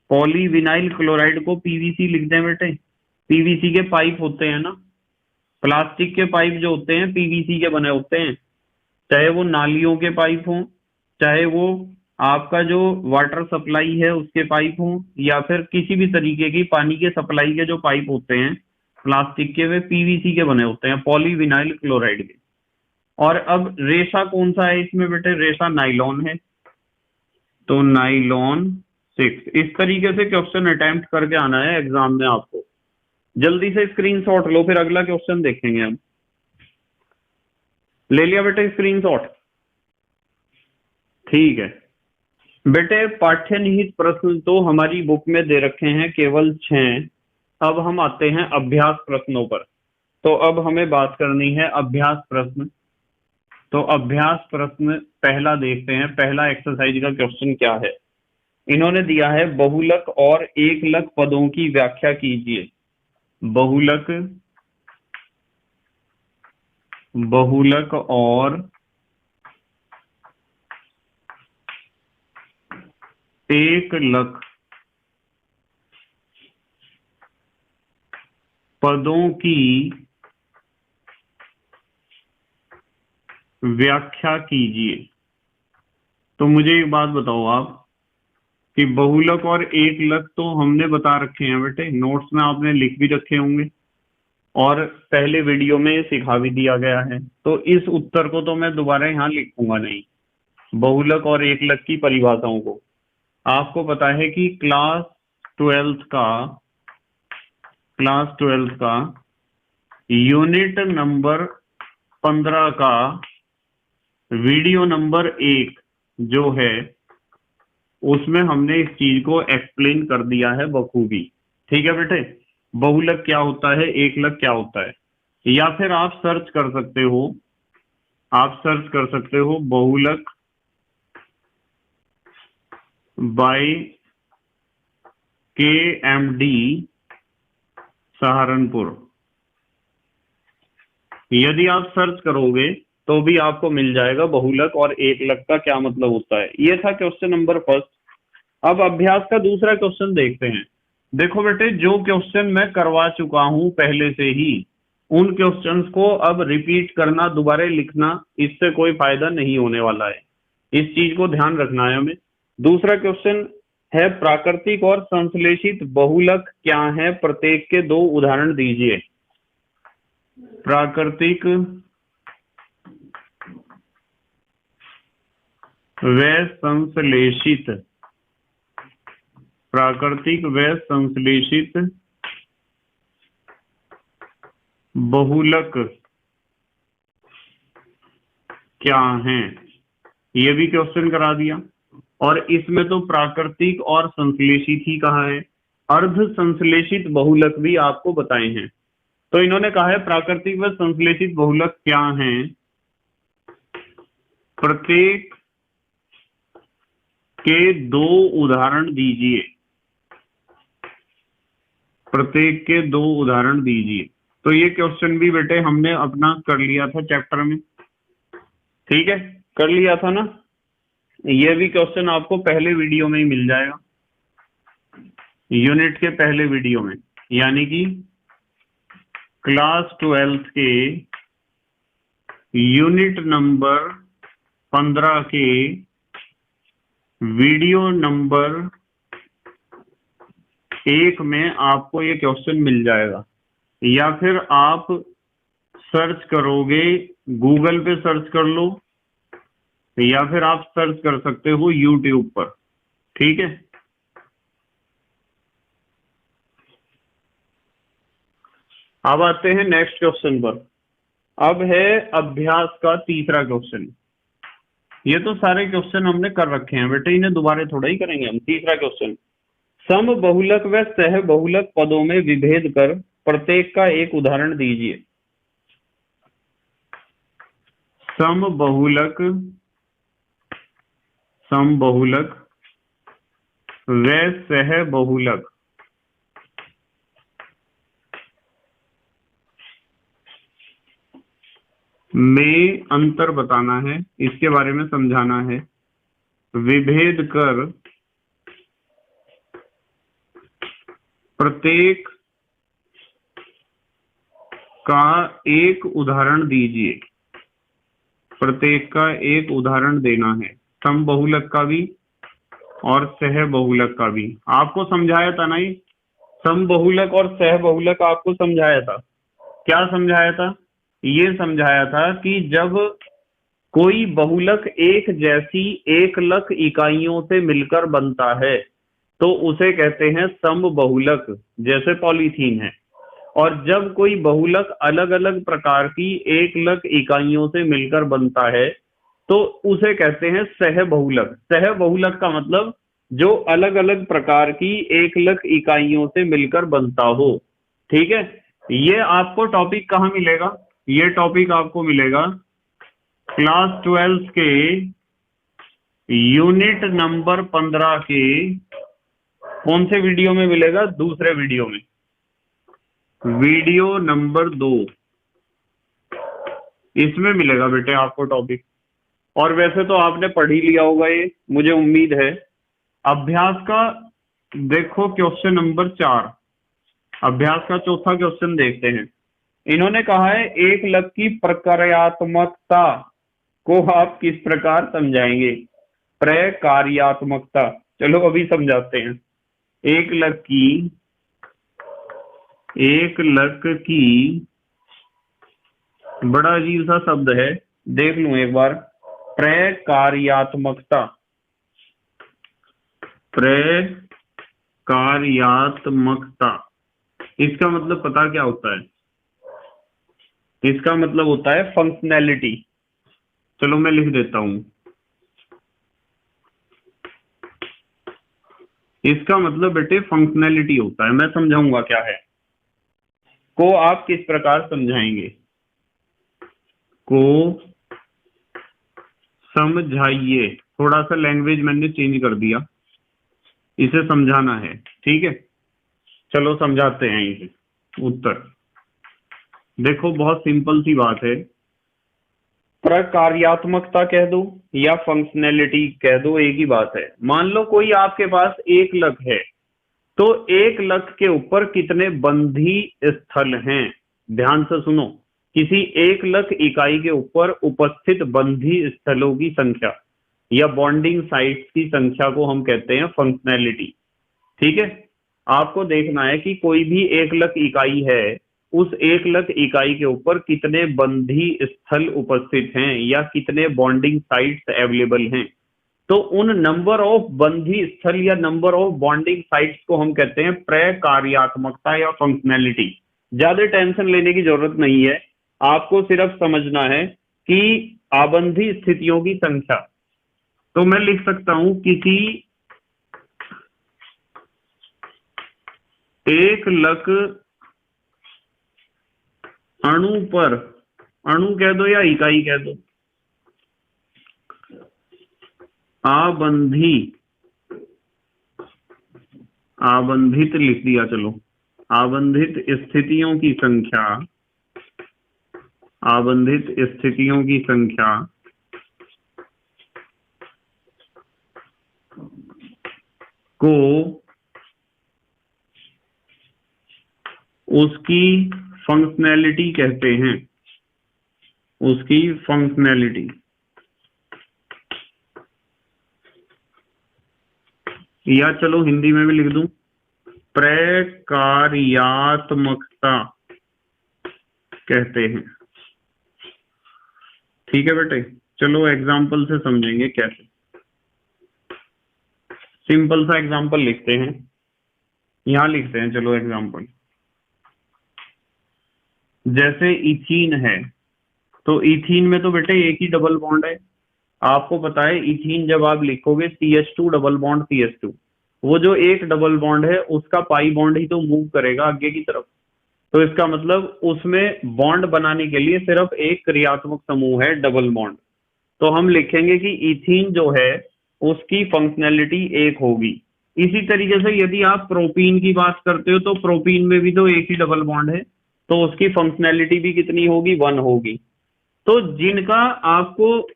पॉलीविनाइल क्लोराइड को पीवीसी लिख दें बेटे, पीवीसी के पाइप होते हैं ना, प्लास्टिक के पाइप जो होते हैं पीवीसी के बने होते हैं, चाहे वो नालियों के पाइप हों, चाहे वो आपका जो वाटर सप्लाई है उसके पाइप हों, या फिर किसी भी तरीके की पानी के सप्लाई के जो पाइप होते हैं प्लास्टिक के, वे पीवीसी के बने होते हैं, पॉलीविनाइल क्लोराइड के। और अब रेशा कौन सा है इसमें बेटे, रेशा नाइलॉन है, तो नाइलॉन 6। इस तरीके से क्वेश्चन अटेम्प्ट करके आना है एग्जाम में आपको। जल्दी से स्क्रीनशॉट लो, फिर अगला क्वेश्चन देखेंगे हम। ले लिया बेटे स्क्रीनशॉट, ठीक है। बेटे पाठ्य निहित प्रश्न तो हमारी बुक में दे रखे हैं केवल 6। अब हम आते हैं अभ्यास प्रश्नों पर। तो अब हमें बात करनी है अभ्यास प्रश्न। तो अभ्यास प्रश्न पहला देखते हैं, पहला एक्सरसाइज का क्वेश्चन क्या है। इन्होंने दिया है बहुलक और एकलक पदों की व्याख्या कीजिए। बहुलक, बहुलक और एकलक पदों की व्याख्या कीजिए। तो मुझे एक बात बताओ आप कि बहुलक और एक लक तो हमने बता रखे हैं बेटे, नोट्स में आपने लिख भी रखे होंगे और पहले वीडियो में सिखा भी दिया गया है। तो इस उत्तर को तो मैं दोबारा यहाँ लिखूंगा नहीं, बहुलक और एक लक की परिभाषाओं को। आपको पता है कि क्लास ट्वेल्थ का यूनिट नंबर 15 का वीडियो नंबर 1 जो है उसमें हमने इस चीज को एक्सप्लेन कर दिया है बखूबी। ठीक है बेटे, बहुलक क्या होता है, एक लक क्या होता है, या फिर आप सर्च कर सकते हो बहुलक बाय KMD सहारनपुर। यदि आप सर्च करोगे तो भी आपको मिल जाएगा बहुलक और एक लक का क्या मतलब होता है। ये था क्वेश्चन नंबर फर्स्ट। अब अभ्यास का दूसरा क्वेश्चन देखते हैं। देखो बेटे, जो क्वेश्चन मैं करवा चुका हूं पहले से ही, उन क्वेश्चंस को अब रिपीट करना, दोबारा लिखना, इससे कोई फायदा नहीं होने वाला है। इस चीज को ध्यान रखना है हमें। दूसरा क्वेश्चन है, प्राकृतिक और संश्लेषित बहुलक क्या है, प्रत्येक के 2 उदाहरण दीजिए। प्राकृतिक व संश्लेषित बहुलक क्या हैं, ये भी क्वेश्चन करा दिया। और इसमें तो प्राकृतिक और संश्लेषित ही कहा है, अर्ध संश्लेषित बहुलक भी आपको बताए हैं। तो इन्होंने कहा है प्राकृतिक व संश्लेषित बहुलक क्या हैं, प्रत्येक के 2 उदाहरण दीजिए। प्रत्येक के 2 उदाहरण दीजिए। तो ये क्वेश्चन भी बेटे हमने अपना कर लिया था चैप्टर में। ठीक है, कर लिया था ना। ये भी क्वेश्चन आपको पहले वीडियो में ही मिल जाएगा, यूनिट के पहले वीडियो में, यानी कि क्लास 12 के यूनिट नंबर 15 के वीडियो नंबर 1 में आपको ये क्वेश्चन मिल जाएगा। या फिर आप सर्च करोगे, गूगल पे सर्च कर लो, या फिर आप सर्च कर सकते हो यूट्यूब पर। ठीक है, अब आते हैं नेक्स्ट क्वेश्चन पर। अब है अभ्यास का तीसरा क्वेश्चन। ये तो सारे क्वेश्चन हमने कर रखे हैं बेटे, इन्हें दोबारा थोड़ा ही करेंगे हम। तीसरा क्वेश्चन, सम बहुलक व सह बहुलक पदों में विभेद कर प्रत्येक का एक उदाहरण दीजिए। सम बहुलक व सह बहुलक में अंतर बताना है, इसके बारे में समझाना है। विभेद कर प्रत्येक का एक उदाहरण दीजिए। प्रत्येक का एक उदाहरण देना है, सम बहुलक का भी और सह बहुलक का भी। आपको समझाया था ना, ये सम बहुलक और सह बहुलक आपको समझाया था। क्या समझाया था? ये समझाया था कि जब कोई बहुलक एक जैसी एक लक इकाइयों से मिलकर बनता है तो उसे कहते हैं सम बहुलक, जैसे पॉलीथीन है। और जब कोई बहुलक अलग अलग प्रकार की एक लक इकाइयों से मिलकर बनता है तो उसे कहते हैं सह बहुलक। सह बहुलक का मतलब जो अलग अलग प्रकार की एक लक इकाइयों से मिलकर बनता हो। ठीक है, ये आपको टॉपिक कहाँ मिलेगा? ये टॉपिक आपको मिलेगा क्लास 12 के यूनिट नंबर 15 के कौन से वीडियो में मिलेगा? दूसरे वीडियो में, वीडियो नंबर 2, इसमें मिलेगा बेटे आपको टॉपिक। और वैसे तो आपने पढ़ ही लिया होगा ये, मुझे उम्मीद है। अभ्यास का देखो क्वेश्चन नंबर 4, अभ्यास का चौथा क्वेश्चन देखते हैं। इन्होंने कहा है एक लक की प्रकार्यात्मकता को आप किस प्रकार समझाएंगे। प्रकार्यात्मकता। चलो अभी समझाते हैं। एक लक की बड़ा अजीब सा शब्द है, देख लूं एक बार। प्रकार्यात्मकता, प्रकार्यात्मकता, इसका मतलब पता क्या होता है? इसका मतलब होता है फंक्शनैलिटी। चलो मैं लिख देता हूं। इसका मतलब बेटे फंक्शनैलिटी होता है। मैं समझाऊंगा क्या है। को आप किस प्रकार समझाएंगे? को समझाइए। थोड़ा सा लैंग्वेज मैंने चेंज कर दिया, इसे समझाना है, ठीक है। चलो समझाते हैं इसे। उत्तर देखो, बहुत सिंपल सी बात है। प्रकार्यात्मकता कह दो या फंक्शनैलिटी कह दो, एक ही बात है। मान लो कोई आपके पास एक लक है, तो एक लक के ऊपर कितने बंधी स्थल हैं? ध्यान से सुनो। किसी एक लक इकाई के ऊपर उपस्थित बंधी स्थलों की संख्या या बॉन्डिंग साइट्स की संख्या को हम कहते हैं फंक्शनैलिटी, ठीक है। आपको देखना है कि कोई भी एक लक इकाई है, उस एक लक इकाई के ऊपर कितने बंधी स्थल उपस्थित हैं या कितने बॉन्डिंग साइट्स अवेलेबल हैं। तो उन नंबर ऑफ बंधी स्थल या नंबर ऑफ बॉन्डिंग साइट्स को हम कहते हैं प्रकार्यात्मकता या फंक्शनैलिटी। ज्यादा टेंशन लेने की जरूरत नहीं है, आपको सिर्फ समझना है कि आबंधी स्थितियों की संख्या। तो मैं लिख सकता हूं किसी एक लक अणु पर, अणु कह दो या इकाई कह दो, आबंधित लिख दिया। चलो, आबंधित स्थितियों की संख्या, आबंधित स्थितियों की संख्या को उसकी फंक्शनैलिटी कहते हैं, उसकी फंक्शनैलिटी। या चलो हिंदी में भी लिख दूं, प्रकार्यात्मकता कहते हैं, ठीक है बेटे। चलो एग्जाम्पल से समझेंगे कैसे। सिंपल सा एग्जाम्पल लिखते हैं, यहां लिखते हैं। चलो एग्जाम्पल, जैसे इथीन है, तो इथीन में तो बेटे एक ही डबल बॉन्ड है। आपको पता है इथीन जब आप लिखोगे CH2 डबल बॉन्ड CH2, वो जो एक डबल बॉन्ड है उसका पाई बॉन्ड ही तो मूव करेगा आगे की तरफ। तो इसका मतलब उसमें बॉन्ड बनाने के लिए सिर्फ एक क्रियात्मक समूह है, डबल बॉन्ड। तो हम लिखेंगे कि इथीन जो है उसकी फंक्शनैलिटी एक होगी। इसी तरीके से यदि आप प्रोपीन की बात करते हो, तो प्रोपीन में भी तो एक ही डबल बॉन्ड है, तो उसकी फंक्शनैलिटी भी कितनी होगी? 1 होगी। तो जिनका आपको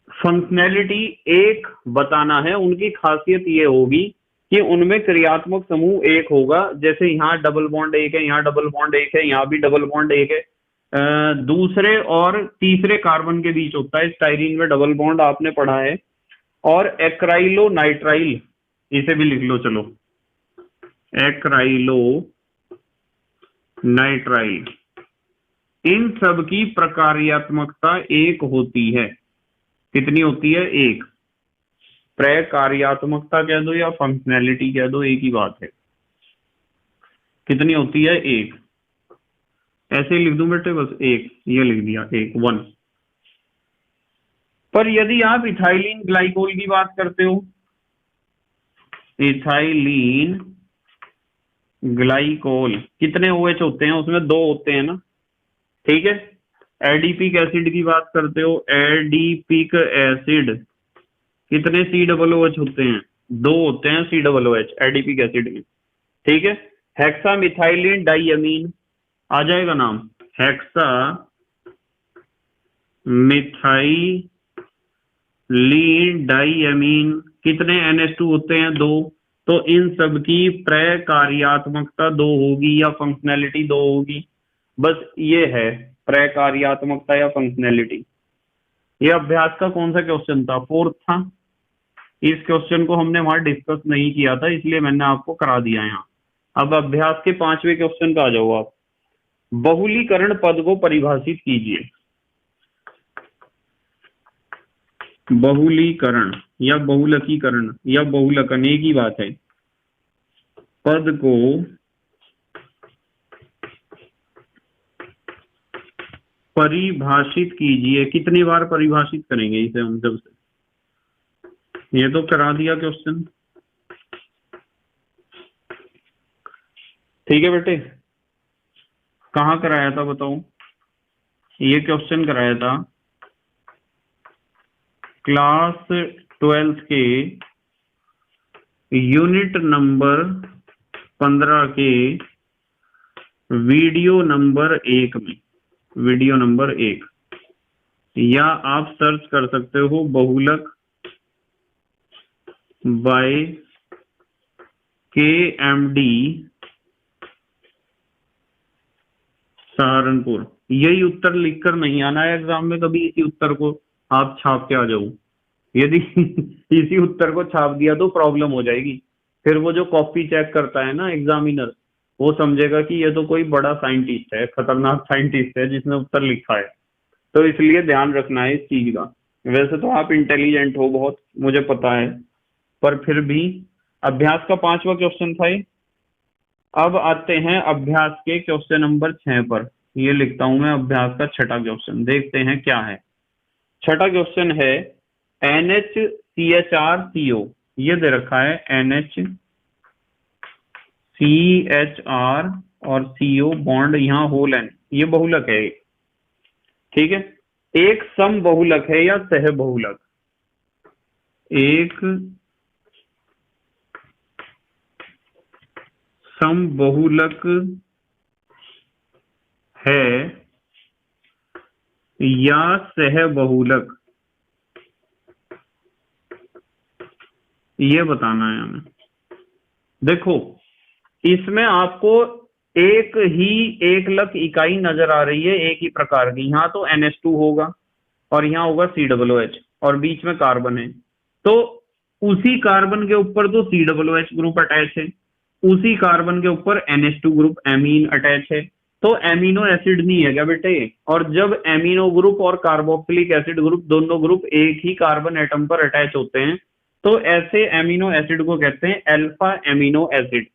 फंक्शनैलिटी एक बताना है, उनकी खासियत ये होगी कि उनमें क्रियात्मक समूह एक होगा। जैसे यहाँ डबल बॉन्ड एक है, यहाँ डबल बॉन्ड एक है, यहाँ भी डबल बॉन्ड एक है। दूसरे और तीसरे कार्बन के बीच होता है स्टाइरीन में डबल बॉन्ड, आपने पढ़ा है। और एक्राइलो नाइट्राइल, इसे भी लिख लो। चलो, एक्राइलो नाइट्राइल, इन सब की प्रकार्यात्मकता एक होती है। कितनी होती है? एक। प्रकार्यात्मकता कह दो या फंक्शनैलिटी कह दो, एक ही बात है। कितनी होती है? एक। ऐसे ही लिख दूं बेटे, बस एक, ये लिख दिया, एक, 1। पर यदि आप इथाइलिन ग्लाइकोल की बात करते हो, इथाइलिन ग्लाइकोल, कितने OH होते हैं उसमें? 2 होते हैं ना, ठीक है। एडिपिक एसिड की बात करते हो, एडिपिक एसिड, कितने COOH होते हैं? 2 होते हैं COOH एडिपिक एसिड में, ठीक है। हेक्सा मिथाइलिन डाइअमीन, आ जाएगा नाम, हेक्सा मिथाइलिन डाइअमीन, कितने NH2 होते हैं? 2। तो इन सब की प्रकार्यात्मकता 2 होगी या फंक्शनैलिटी 2 होगी। बस ये है प्रकार्यात्मकता या फंक्शनैलिटी। ये अभ्यास का कौन सा क्वेश्चन था? फोर्थ था। इस क्वेश्चन को हमने वहां डिस्कस नहीं किया था, इसलिए मैंने आपको करा दिया यहाँ। अब अभ्यास के 5वें क्वेश्चन पे आ जाओ आप। बहुलीकरण पद को परिभाषित कीजिए। बहुलीकरण या बहुलकीकरण या बहुलकन एक ही बात है। पद को परिभाषित कीजिए। कितनी बार परिभाषित करेंगे इसे हम? जब से ये तो करा दिया क्वेश्चन। ठीक है बेटे, कहाँ कराया था बताओ? ये क्वेश्चन कराया था क्लास 12th के यूनिट नंबर 15 के वीडियो नंबर 1 में। वीडियो नंबर 1, या आप सर्च कर सकते हो बहुलक बाय KMD सहारनपुर। यही उत्तर लिखकर नहीं आना है एग्जाम में कभी। इसी उत्तर को आप छाप के आ जाओ। यदि इसी उत्तर को छाप दिया तो प्रॉब्लम हो जाएगी। फिर वो जो कॉपी चेक करता है ना एग्जामिनर, वो समझेगा कि ये तो कोई बड़ा साइंटिस्ट है, खतरनाक साइंटिस्ट है जिसने उत्तर लिखा है। तो इसलिए ध्यान रखना है इस चीज का। वैसे तो आप इंटेलिजेंट हो बहुत, मुझे पता है, पर फिर भी। अभ्यास का 5वां क्वेश्चन था ये। अब आते हैं अभ्यास के क्वेश्चन नंबर 6 पर। ये लिखता हूं मैं अभ्यास का 6ठा क्वेश्चन। देखते हैं क्या है। 6ठा क्वेश्चन है NHCHRCO। ये दे रखा है NHCHR और CO बॉन्ड, यहाँ होल N। ये बहुलक है, ठीक है। एक सम बहुलक है या सह बहुलक? एक सम बहुलक है या सह बहुलक, ये बताना है हमें। देखो, इसमें आपको एक ही एकलक इकाई नजर आ रही है, एक ही प्रकार की। यहाँ तो NH2 होगा और यहाँ होगा COOH और बीच में कार्बन है। तो उसी कार्बन के ऊपर तो COOH ग्रुप अटैच है, उसी कार्बन के ऊपर NH2 ग्रुप एमीन अटैच है। तो एमिनो एसिड नहीं है क्या बेटे? और जब एमिनो ग्रुप और कार्बोक्सिलिक एसिड ग्रुप दोनों ग्रुप एक ही कार्बन एटम पर अटैच होते हैं, तो ऐसे एमिनो एसिड को कहते हैं अल्फा एमिनो एसिड।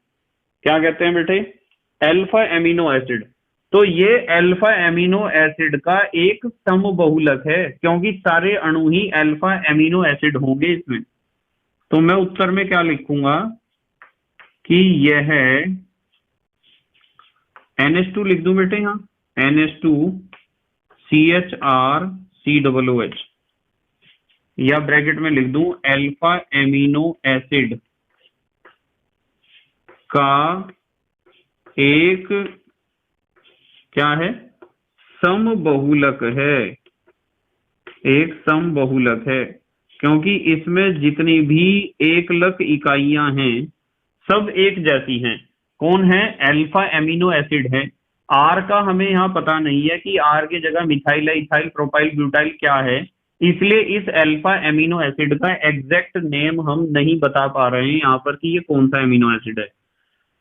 क्या कहते हैं बेटे? Alpha amino acid. तो ये अल्फा एमिनो एसिड का एक सम बहुलक है, क्योंकि सारे अणु ही अल्फा एमिनो एसिड होंगे इसमें। तो मैं उत्तर में क्या लिखूंगा कि यह NH2 लिख दूं बेटे यहाँ, NH2 CHR COOH, या ब्रैकेट में लिख दूं अल्फा एमिनो एसिड का एक क्या है? सम बहुलक है। एक सम बहुलक है, क्योंकि इसमें जितनी भी एकलक इकाइयां हैं सब एक जैसी हैं। कौन है? अल्फा एमिनो एसिड है। आर का हमें यहाँ पता नहीं है कि आर की जगह मिथाइल है, इथाइल, प्रोपाइल, ब्यूटाइल क्या है, इसलिए इस अल्फा एमिनो एसिड का एग्जैक्ट नेम हम नहीं बता पा रहे हैं यहाँ पर कि ये कौन सा एमिनो एसिड है।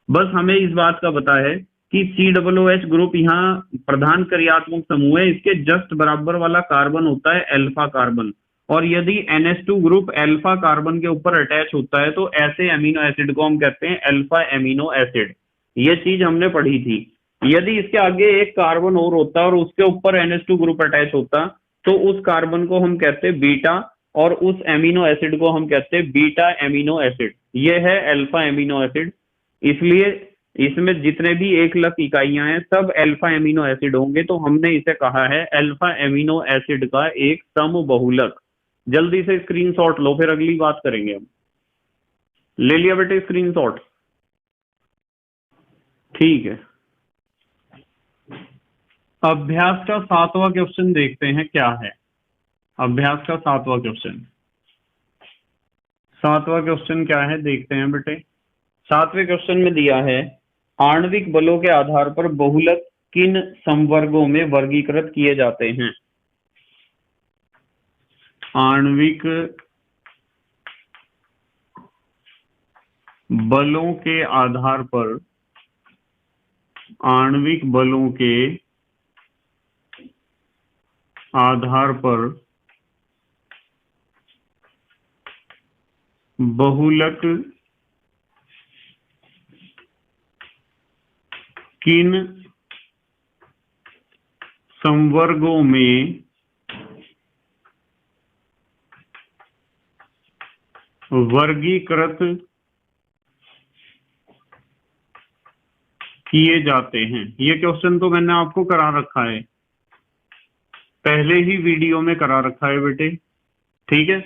बस हमें इस बात का पता है कि COOH ग्रुप यहाँ प्रधान क्रियात्मक समूह है, इसके जस्ट बराबर वाला कार्बन होता है अल्फा कार्बन। और यदि NH2 ग्रुप अल्फा कार्बन के ऊपर अटैच होता है तो ऐसे एमिनो एसिड को हम कहते हैं अल्फा एमिनो एसिड। ये चीज हमने पढ़ी थी। यदि इसके आगे एक कार्बन और होता और उसके ऊपर NH2 ग्रुप अटैच होता तो उस कार्बन को हम कहते हैं बीटा, और उस एमिनो एसिड को हम कहते हैं बीटा एमिनो एसिड। ये है अल्फा एमिनो एसिड। इसलिए इसमें जितने भी एकलक इकाइयां हैं सब अल्फा एमिनो एसिड होंगे। तो हमने इसे कहा है अल्फा एमिनो एसिड का एक सम बहुलक। जल्दी से स्क्रीनशॉट लो, फिर अगली बात करेंगे हम। ले लिया बेटे स्क्रीनशॉट? ठीक है। अभ्यास का 7वां क्वेश्चन देखते हैं क्या है। अभ्यास का 7वां क्वेश्चन। 7वां क्वेश्चन क्या है देखते हैं बेटे। 7वें क्वेश्चन में दिया है आणविक बलों के आधार पर बहुलक किन संवर्गों में वर्गीकृत किए जाते हैं? आणविक बलों के आधार पर, आणविक बलों के आधार पर बहुलक किन संवर्गों में वर्गीकृत किए जाते हैं। ये क्वेश्चन तो मैंने आपको करा रखा है, पहले ही वीडियो में करा रखा है बेटे, ठीक है।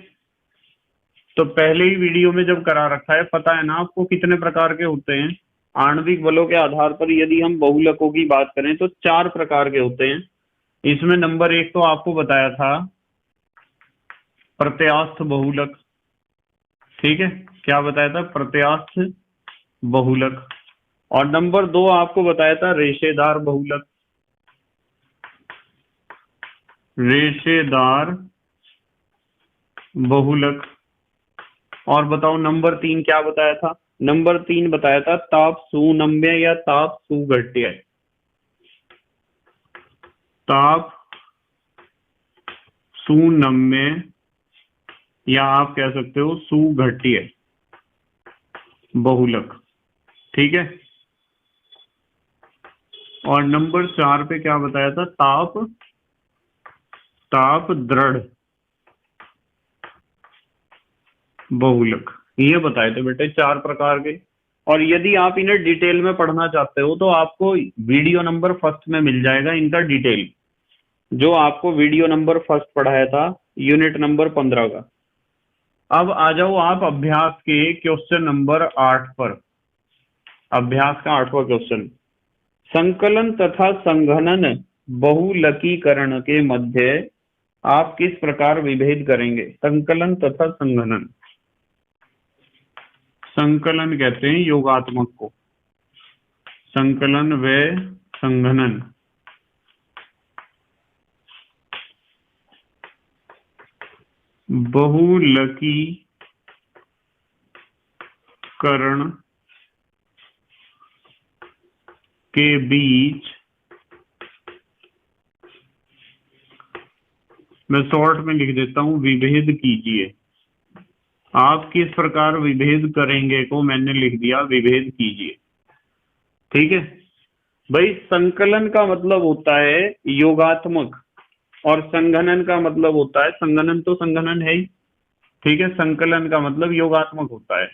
तो पहले ही वीडियो में जब करा रखा है, पता है ना आपको कितने प्रकार के होते हैं। आणविक बलों के आधार पर यदि हम बहुलकों की बात करें तो 4 प्रकार के होते हैं। इसमें नंबर 1 तो आपको बताया था प्रत्यास्थ बहुलक, ठीक है। क्या बताया था? प्रत्यास्थ बहुलक। और नंबर 2 आपको बताया था रेशेदार बहुलक, रेशेदार बहुलक। और बताओ नंबर 3 क्या बताया था? नंबर 3 बताया था ताप सुनम्य या ताप सुघट्य। ताप सुनम्य या आप कह सकते हो सुघट्य बहुलक, ठीक है। और नंबर 4 पे क्या बताया था? ताप दृढ़ बहुलक। ये बताए थे बेटे 4 प्रकार के। और यदि आप इन्हें डिटेल में पढ़ना चाहते हो तो आपको वीडियो नंबर 1 में मिल जाएगा इनका डिटेल, जो आपको वीडियो नंबर 1 पढ़ाया था, यूनिट नंबर 15 का। अब आ जाओ आप अभ्यास के क्वेश्चन नंबर 8 पर। अभ्यास का 8वां क्वेश्चन, संकलन तथा संघनन बहुलकीकरण के मध्य आप किस प्रकार विभेद करेंगे? संकलन तथा संघनन, संकलन कहते हैं योगात्मक को, संकलन व संघनन। बहुलकीकरण के बीच, मैं शॉर्ट में लिख देता हूं, विभेद कीजिए। आप किस प्रकार विभेद करेंगे को मैंने लिख दिया, विभेद कीजिए, ठीक है भाई। संकलन का मतलब होता है योगात्मक, और संघनन का मतलब होता है, संघनन तो संघनन है ही, ठीक है। संकलन का मतलब योगात्मक होता है।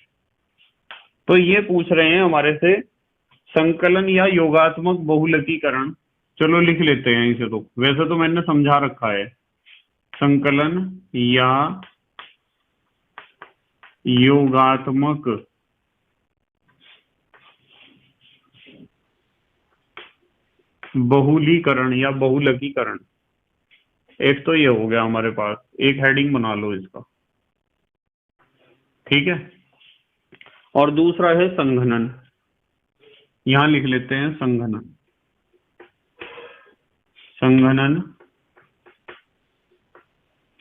तो ये पूछ रहे हैं हमारे से संकलन या योगात्मक बहुलकीकरण। चलो लिख लेते हैं इसे, तो वैसे तो मैंने समझा रखा है। संकलन या योगात्मक बहुलीकरण या बहुलकीकरण, एक तो ये हो गया हमारे पास, एक हेडिंग बना लो इसका, ठीक है। और दूसरा है संघनन, यहां लिख लेते हैं संघनन। संघनन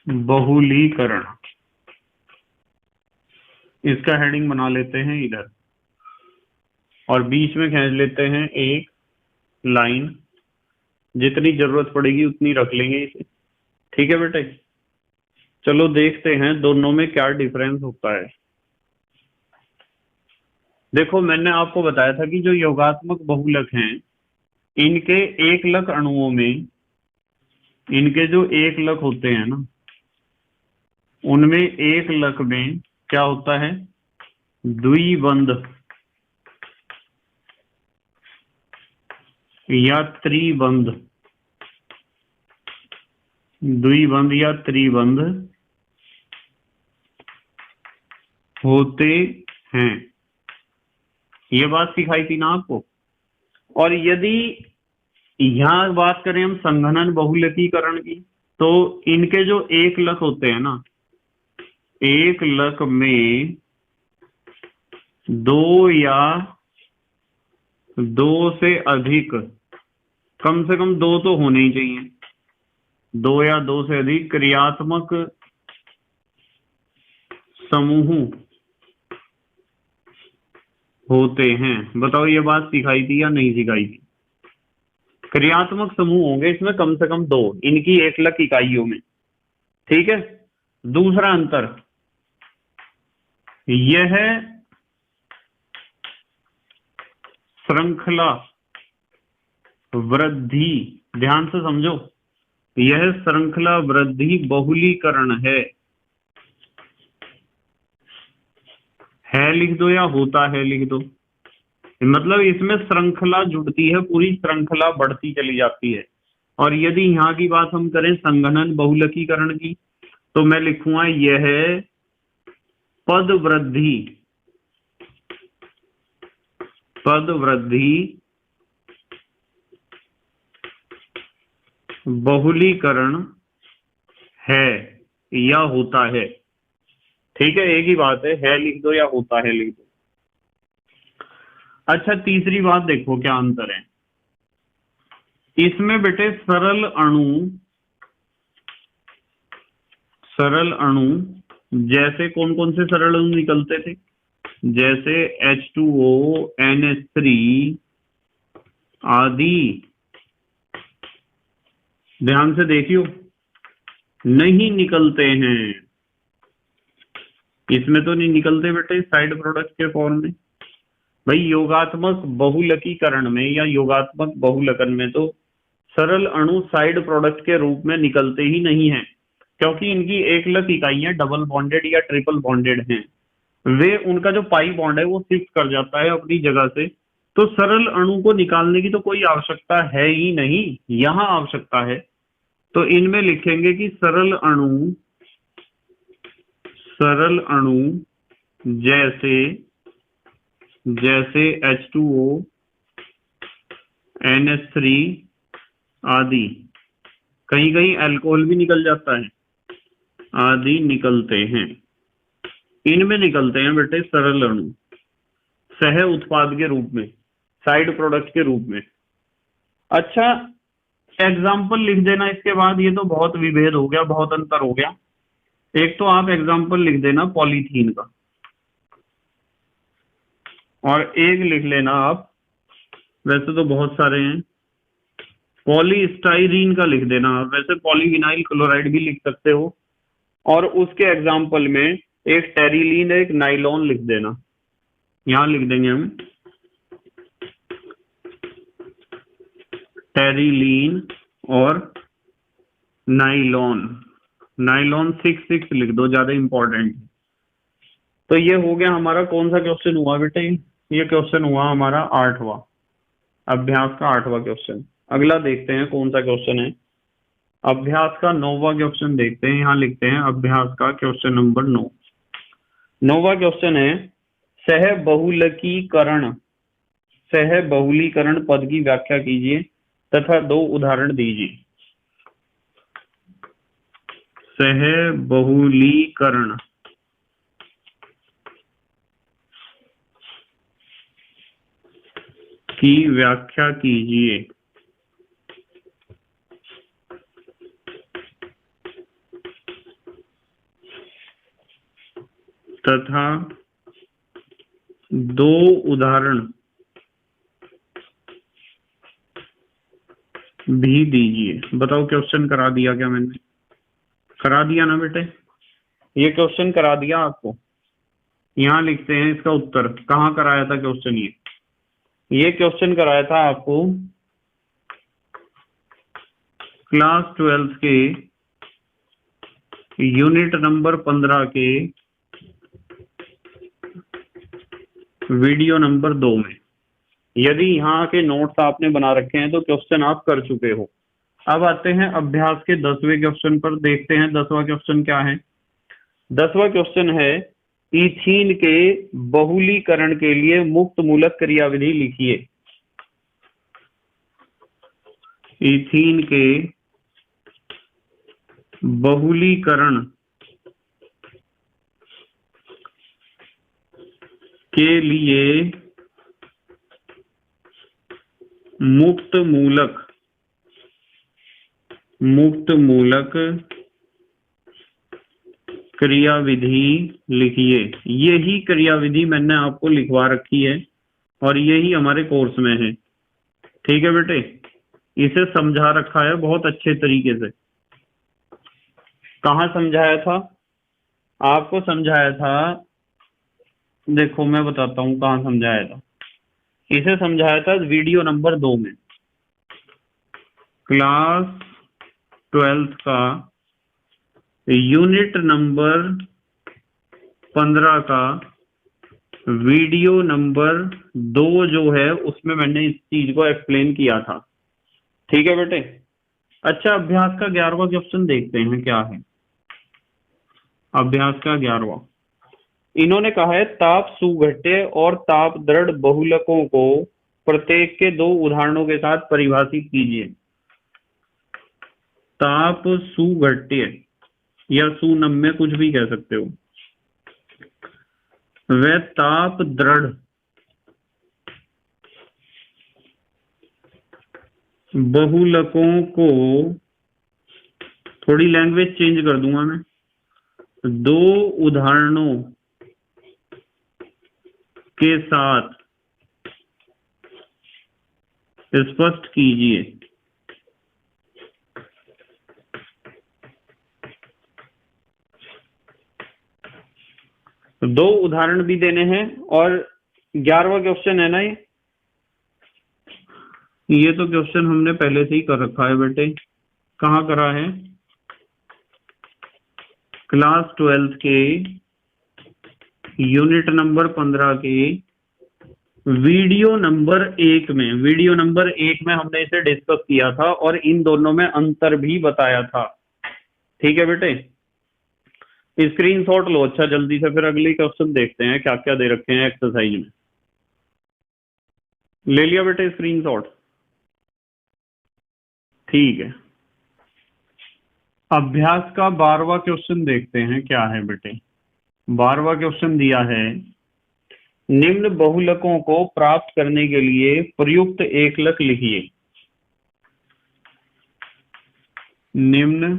बहुलीकरण, इसका हेडिंग बना लेते हैं इधर, और बीच में खींच लेते हैं एक लाइन, जितनी जरूरत पड़ेगी उतनी रख लेंगे इसे, ठीक है बेटे। चलो देखते हैं दोनों में क्या डिफरेंस होता है। देखो मैंने आपको बताया था कि जो योगात्मक बहुलक हैं, इनके एकलक अणुओं में, इनके जो एकलक होते हैं ना, उनमें एकलक में क्या होता है? द्विबंध या त्रिबंध, द्विबंध या त्रिबंध होते हैं। ये बात सिखाई थी ना आपको। और यदि यहां बात करें हम संघनन बहुलकीकरण की, तो इनके जो एकलक होते हैं ना, एकलक में 2 या 2 से अधिक, कम से कम 2 तो होने ही चाहिए, 2 या 2 से अधिक क्रियात्मक समूह होते हैं। बताओ ये बात सिखाई थी या नहीं सिखाई थी? क्रियात्मक समूह होंगे इसमें कम से कम दो, इनकी एकलक इकाइयों में। ठीक है। दूसरा अंतर यह श्रृंखला वृद्धि, ध्यान से समझो, यह श्रृंखला वृद्धि बहुलीकरण है लिख दो या होता है लिख दो। मतलब इसमें श्रृंखला जुड़ती है, पूरी श्रृंखला बढ़ती चली जाती है। और यदि यहाँ की बात हम करें संघनन बहुलकीकरण की, तो मैं लिखूंगा यह पद वृद्धि बहुलीकरण है या होता है। ठीक है, एक ही बात है लिख दो या होता है लिख दो। अच्छा, तीसरी बात देखो क्या अंतर है इसमें बेटे। सरल अणु जैसे कौन कौन से सरल अणु निकलते थे? जैसे H2O, NH3 आदि। ध्यान से देखियो, नहीं निकलते हैं। इसमें तो नहीं निकलते बेटे साइड प्रोडक्ट के फॉर्म में। भाई योगात्मक बहुलकीकरण में या योगात्मक बहुलकन में तो सरल अणु साइड प्रोडक्ट के रूप में निकलते ही नहीं है, क्योंकि इनकी एकलक इकाइयां डबल बॉन्डेड या ट्रिपल बॉन्डेड हैं। वे उनका जो पाई बॉन्ड है वो शिफ्ट कर जाता है अपनी जगह से, तो सरल अणु को निकालने की तो कोई आवश्यकता है ही नहीं, यहां आवश्यकता है। तो इनमें लिखेंगे कि सरल अणु जैसे H2O, NH3 आदि, कहीं कहीं अल्कोहल भी निकल जाता है, आदि निकलते हैं। इनमें निकलते हैं बेटे सरल अणु सह उत्पाद के रूप में, साइड प्रोडक्ट के रूप में। अच्छा, एग्जाम्पल लिख देना इसके बाद। ये तो बहुत विभेद हो गया, बहुत अंतर हो गया। एक तो आप एग्जाम्पल लिख देना पॉलीथीन का, और एक लिख लेना आप, वैसे तो बहुत सारे हैं, पॉलीस्टाइरीन का लिख देना। वैसे पॉलीविनाइल क्लोराइड भी लिख सकते हो, और उसके एग्जाम्पल में एक टेरिलीन, एक नाइलॉन लिख देना। यहां लिख देंगे हम टेरिलीन और नाइलॉन। 6 लिख दो, ज्यादा इंपॉर्टेंट। तो ये हो गया हमारा, कौन सा क्वेश्चन हुआ बेटे? ये क्वेश्चन हुआ हमारा 8वां, अभ्यास का 8वां क्वेश्चन। अगला देखते हैं कौन सा क्वेश्चन है। अभ्यास का 9वां क्वेश्चन देखते हैं। यहाँ लिखते हैं अभ्यास का क्वेश्चन नंबर 9। 9वां क्वेश्चन है सह बहुलीकरण पद की व्याख्या कीजिए तथा 2 उदाहरण दीजिए। सह बहुलीकरण की व्याख्या कीजिए तथा 2 उदाहरण भी दीजिए। बताओ क्वेश्चन करा दिया क्या मैंने? करा दिया ना बेटे? ये क्वेश्चन करा दिया आपको। यहाँ लिखते हैं इसका उत्तर। कहाँ कराया था क्वेश्चन? ये क्वेश्चन कराया था आपको क्लास 12 के यूनिट नंबर 15 के वीडियो नंबर 2 में। यदि यहाँ के नोट्स आपने बना रखे हैं तो क्वेश्चन आप कर चुके हो। अब आते हैं अभ्यास के 10वें क्वेश्चन पर। देखते हैं 10वां क्वेश्चन क्या है। 10वां क्वेश्चन है ईथीन के बहुलीकरण के लिए मुक्त मूलक क्रियाविधि लिखिए। ईथीन के बहुलीकरण के लिए मुक्त मूलक क्रियाविधि लिखिए। यही क्रियाविधि मैंने आपको लिखवा रखी है और यही हमारे कोर्स में है। ठीक है बेटे, इसे समझा रखा है बहुत अच्छे तरीके से। कहाँ समझाया था? आपको समझाया था, देखो मैं बताता हूँ कहाँ समझाया था। इसे समझाया था वीडियो नंबर 2 में, क्लास 12th का यूनिट नंबर 15 का वीडियो नंबर 2 जो है उसमें मैंने इस चीज को एक्सप्लेन किया था। ठीक है बेटे। अच्छा, अभ्यास का 11वां क्वेश्चन देखते हैं क्या है। अभ्यास का 11वां, इन्होंने कहा है ताप सुघट्य और ताप दृढ़ बहुलकों को प्रत्येक के 2 उदाहरणों के साथ परिभाषित कीजिए। ताप सुघट्य या सुनम्य कुछ भी कह सकते हो, वह ताप दृढ़ बहुलकों को, थोड़ी लैंग्वेज चेंज कर दूंगा मैं, 2 उदाहरणों के साथ स्पष्ट कीजिए। तो 2 उदाहरण भी देने हैं और 11वां क्वेश्चन है ना ये तो क्वेश्चन हमने पहले से ही कर रखा है बेटे। कहाँ करा है? क्लास 12th के यूनिट नंबर 15 के वीडियो नंबर 1 में। वीडियो नंबर 1 में हमने इसे डिस्कस किया था और इन दोनों में अंतर भी बताया था। ठीक है बेटे, स्क्रीनशॉट लो। अच्छा जल्दी से फिर अगली क्वेश्चन देखते हैं क्या क्या दे रखे हैं एक्सरसाइज में। ले लिया बेटे स्क्रीनशॉट? ठीक है। अभ्यास का 12वां क्वेश्चन देखते हैं क्या है बेटे। 12वां क्वेश्चन दिया है, निम्न बहुलकों को प्राप्त करने के लिए प्रयुक्त एकलक लिखिए। निम्न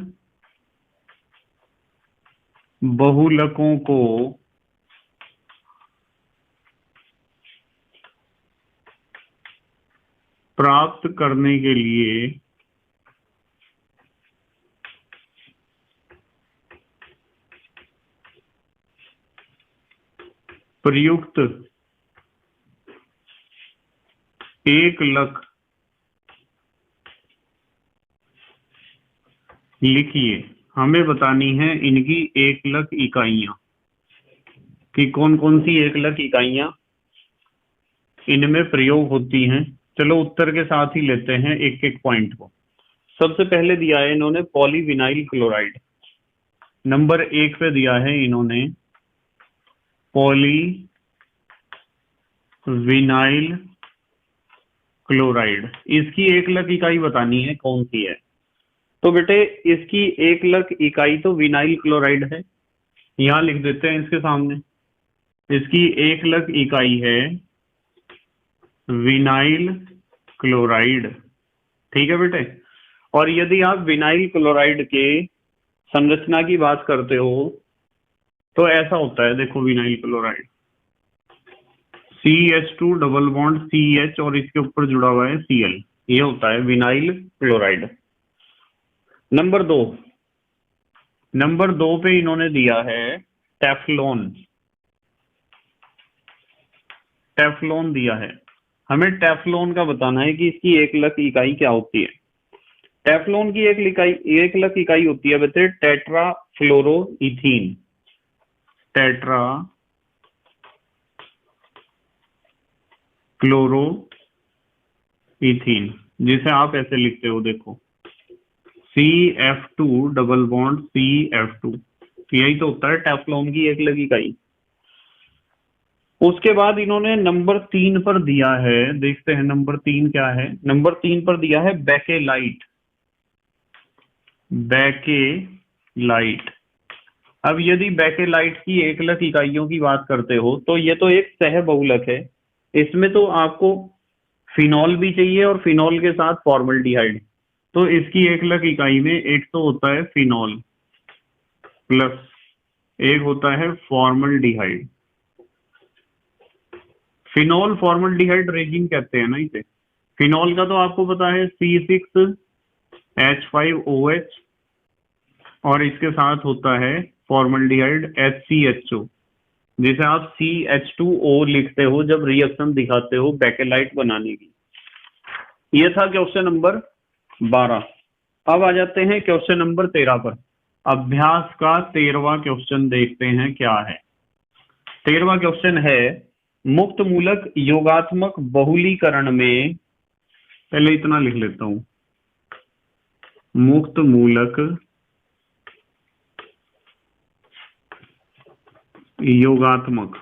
बहुलकों को प्राप्त करने के लिए प्रयुक्त एकलक लिखिए। हमें बतानी है इनकी एकलक इकाइयां कि कौन कौन सी एकलक इकाइयां इनमें प्रयोग होती हैं। चलो उत्तर के साथ ही लेते हैं एक एक पॉइंट को। सबसे पहले दिया है इन्होंने पॉलीविनाइल क्लोराइड। नंबर 1 पे दिया है इन्होंने पॉलीविनाइल क्लोराइड। इसकी एकलक इकाई बतानी है कौन सी है। तो बेटे इसकी एकलक इकाई तो विनाइल क्लोराइड है, यहां लिख देते हैं इसके सामने। इसकी एकलक इकाई है विनाइल क्लोराइड। ठीक है बेटे। और यदि आप विनाइल क्लोराइड के संरचना की बात करते हो तो ऐसा होता है, देखो vinyl chloride CH2 double bond CH और इसके ऊपर जुड़ा हुआ है Cl, ये होता है विनाइल क्लोराइड। नंबर 2 पे इन्होंने दिया है टेफ्लॉन। टेफ्लॉन दिया है, हमें टेफ्लॉन का बताना है कि इसकी एकलक इकाई क्या होती है। टेफ्लॉन की एकलक इकाई होती है बेटे टेट्रा फ्लोरोइथीन। टेट्रा क्लोरोइथीन, जिसे आप ऐसे लिखते हो, देखो CF2 डबल बॉन्ड CF2, यही तो होता है टेफ्लॉन की एकलक इकाई। उसके बाद इन्होंने नंबर 3 पर दिया है, देखते हैं नंबर 3 क्या है। नंबर 3 पर दिया है बेकेलाइट। बेकेलाइट, अब यदि बेकेलाइट की एकलक इकाइयों की बात करते हो तो ये तो एक सह बहुलक है, इसमें तो आपको फिनॉल भी चाहिए और फिनॉल के साथ फॉर्मल्डिहाइड। तो इसकी एकलक इकाई में एक तो होता है फिनॉल प्लस, एक होता है फॉर्मल्डिहाइड। फिनॉल फॉर्मल्डिहाइड रेजिन कहते हैं ना इसे। फिनॉल का तो आपको पता है C6H5OH, और इसके साथ होता है फॉर्मल्डिहाइड HCHO, जिसे आप CH2O लिखते हो जब रिएक्शन दिखाते हो बेकेलाइट बनाने की। ये था क्वेश्चन नंबर 12। अब आ जाते हैं क्वेश्चन नंबर 13 पर। अभ्यास का 13वां क्वेश्चन देखते हैं क्या है। 13वां क्वेश्चन है, मुक्त मूलक योगात्मक बहुलीकरण में, पहले इतना लिख लेता हूं, मुक्त मूलक योगात्मक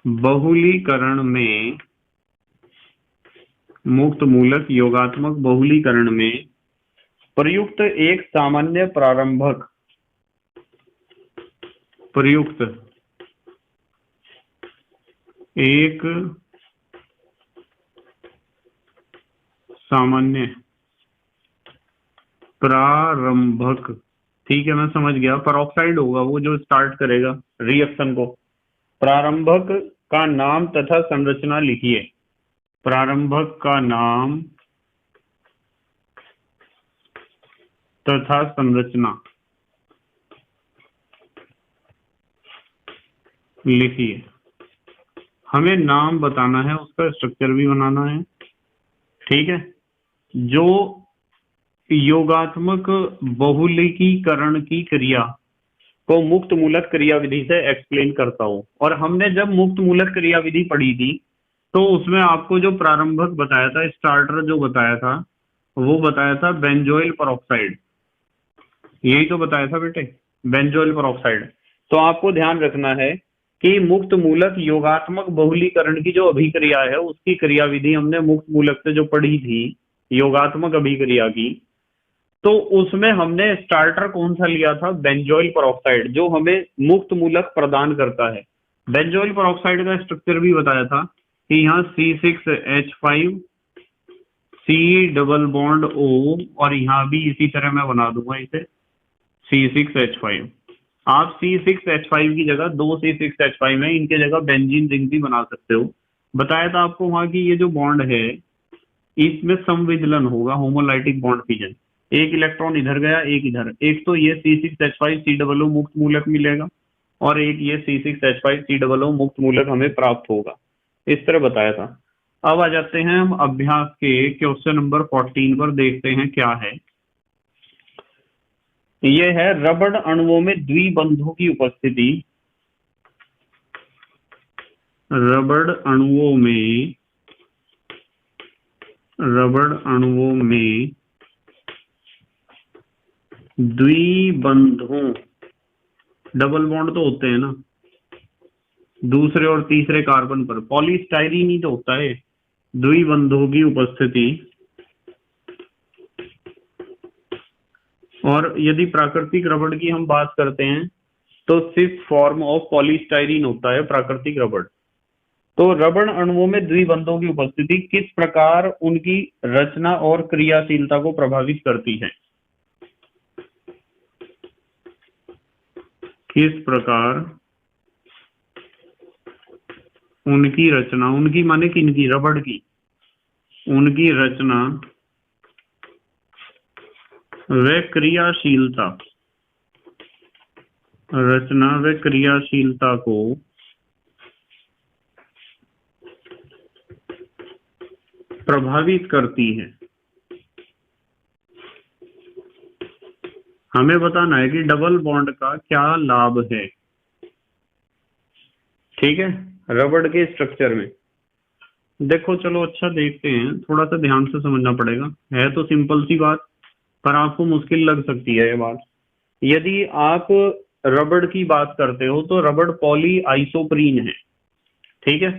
बहुलीकरण में, मुक्त मूलक योगात्मक बहुलीकरण में प्रयुक्त एक सामान्य प्रारंभक, प्रयुक्त एक सामान्य प्रारंभक, ठीक है मैं समझ गया, परऑक्साइड होगा वो जो स्टार्ट करेगा रिएक्शन को। प्रारंभक का नाम तथा संरचना लिखिए। प्रारंभक का नाम तथा संरचना लिखिए। हमें नाम बताना है, उसका स्ट्रक्चर भी बनाना है, ठीक है। जो योगात्मक बहुलकीकरण की क्रिया को मुक्त मूलक क्रिया विधि से एक्सप्लेन करता हूं। और हमने जब मुक्त मूलक क्रिया विधि पढ़ी थी तो उसमें आपको जो प्रारंभक बताया था, स्टार्टर जो बताया था, वो बताया था बेंजोइल परऑक्साइड। यही तो बताया था बेटे, बेंजोइल परऑक्साइड। तो आपको ध्यान रखना है कि मुक्त मूलक योगात्मक बहुलीकरण की जो अभिक्रिया है उसकी क्रिया विधि हमने मुक्त मूलक से जो पढ़ी थी, योगात्मक अभिक्रिया की, तो उसमें हमने स्टार्टर कौन सा लिया था, बेंजोइल परऑक्साइड, जो हमें मुक्त मूलक प्रदान करता है। बेंजोइल परऑक्साइड का स्ट्रक्चर भी बताया था कि यहाँ C6H5 C double bond O, और यहाँ भी इसी तरह मैं बना दूंगा इसे C6H5। आप C6H5 की जगह 2 C6H5 है, इनके जगह बेंजीन रिंग भी बना सकते हो। बताया था आपको वहां की ये जो बॉन्ड है इसमें संविदलन होगा, होमोलाइटिक बॉन्ड फिजन। एक इलेक्ट्रॉन इधर गया, एक इधर, एक तो ये C6H5 COO मुक्त मूलक मिलेगा, और एक ये C6H5 COO मुक्त मूलक हमें प्राप्त होगा। इस तरह बताया था। अब आ जाते हैं हम अभ्यास के क्वेश्चन नंबर 14 पर, देखते हैं क्या है। ये है, रबड़ अणुओं में द्विबंधों की उपस्थिति, रबड़ अणुओं में, रबड़ अणुओं में द्विबंधों, डबल बॉन्ड तो होते हैं ना दूसरे और तीसरे कार्बन पर, पॉलीस्टाइरीन ही तो होता है। द्विबंधों की उपस्थिति, और यदि प्राकृतिक रबड़ की हम बात करते हैं तो सिर्फ फॉर्म ऑफ पॉलीस्टाइरीन होता है प्राकृतिक रबड़। तो रबड़ अणुओं में द्विबंधों की उपस्थिति किस प्रकार उनकी रचना और क्रियाशीलता को प्रभावित करती है। किस प्रकार उनकी रचना, उनकी माने किनकी, रबड़ की, उनकी रचना व क्रियाशीलता, रचना व क्रियाशीलता को प्रभावित करती है। हमें बताना है कि डबल बॉन्ड का क्या लाभ है, ठीक है, रबड़ के स्ट्रक्चर में। देखो चलो अच्छा देखते हैं, थोड़ा सा ध्यान से समझना पड़ेगा, है तो सिंपल सी बात पर आपको मुश्किल लग सकती है ये बात। यदि आप रबड़ की बात करते हो तो रबड़ पॉली आइसोप्रीन है, ठीक है।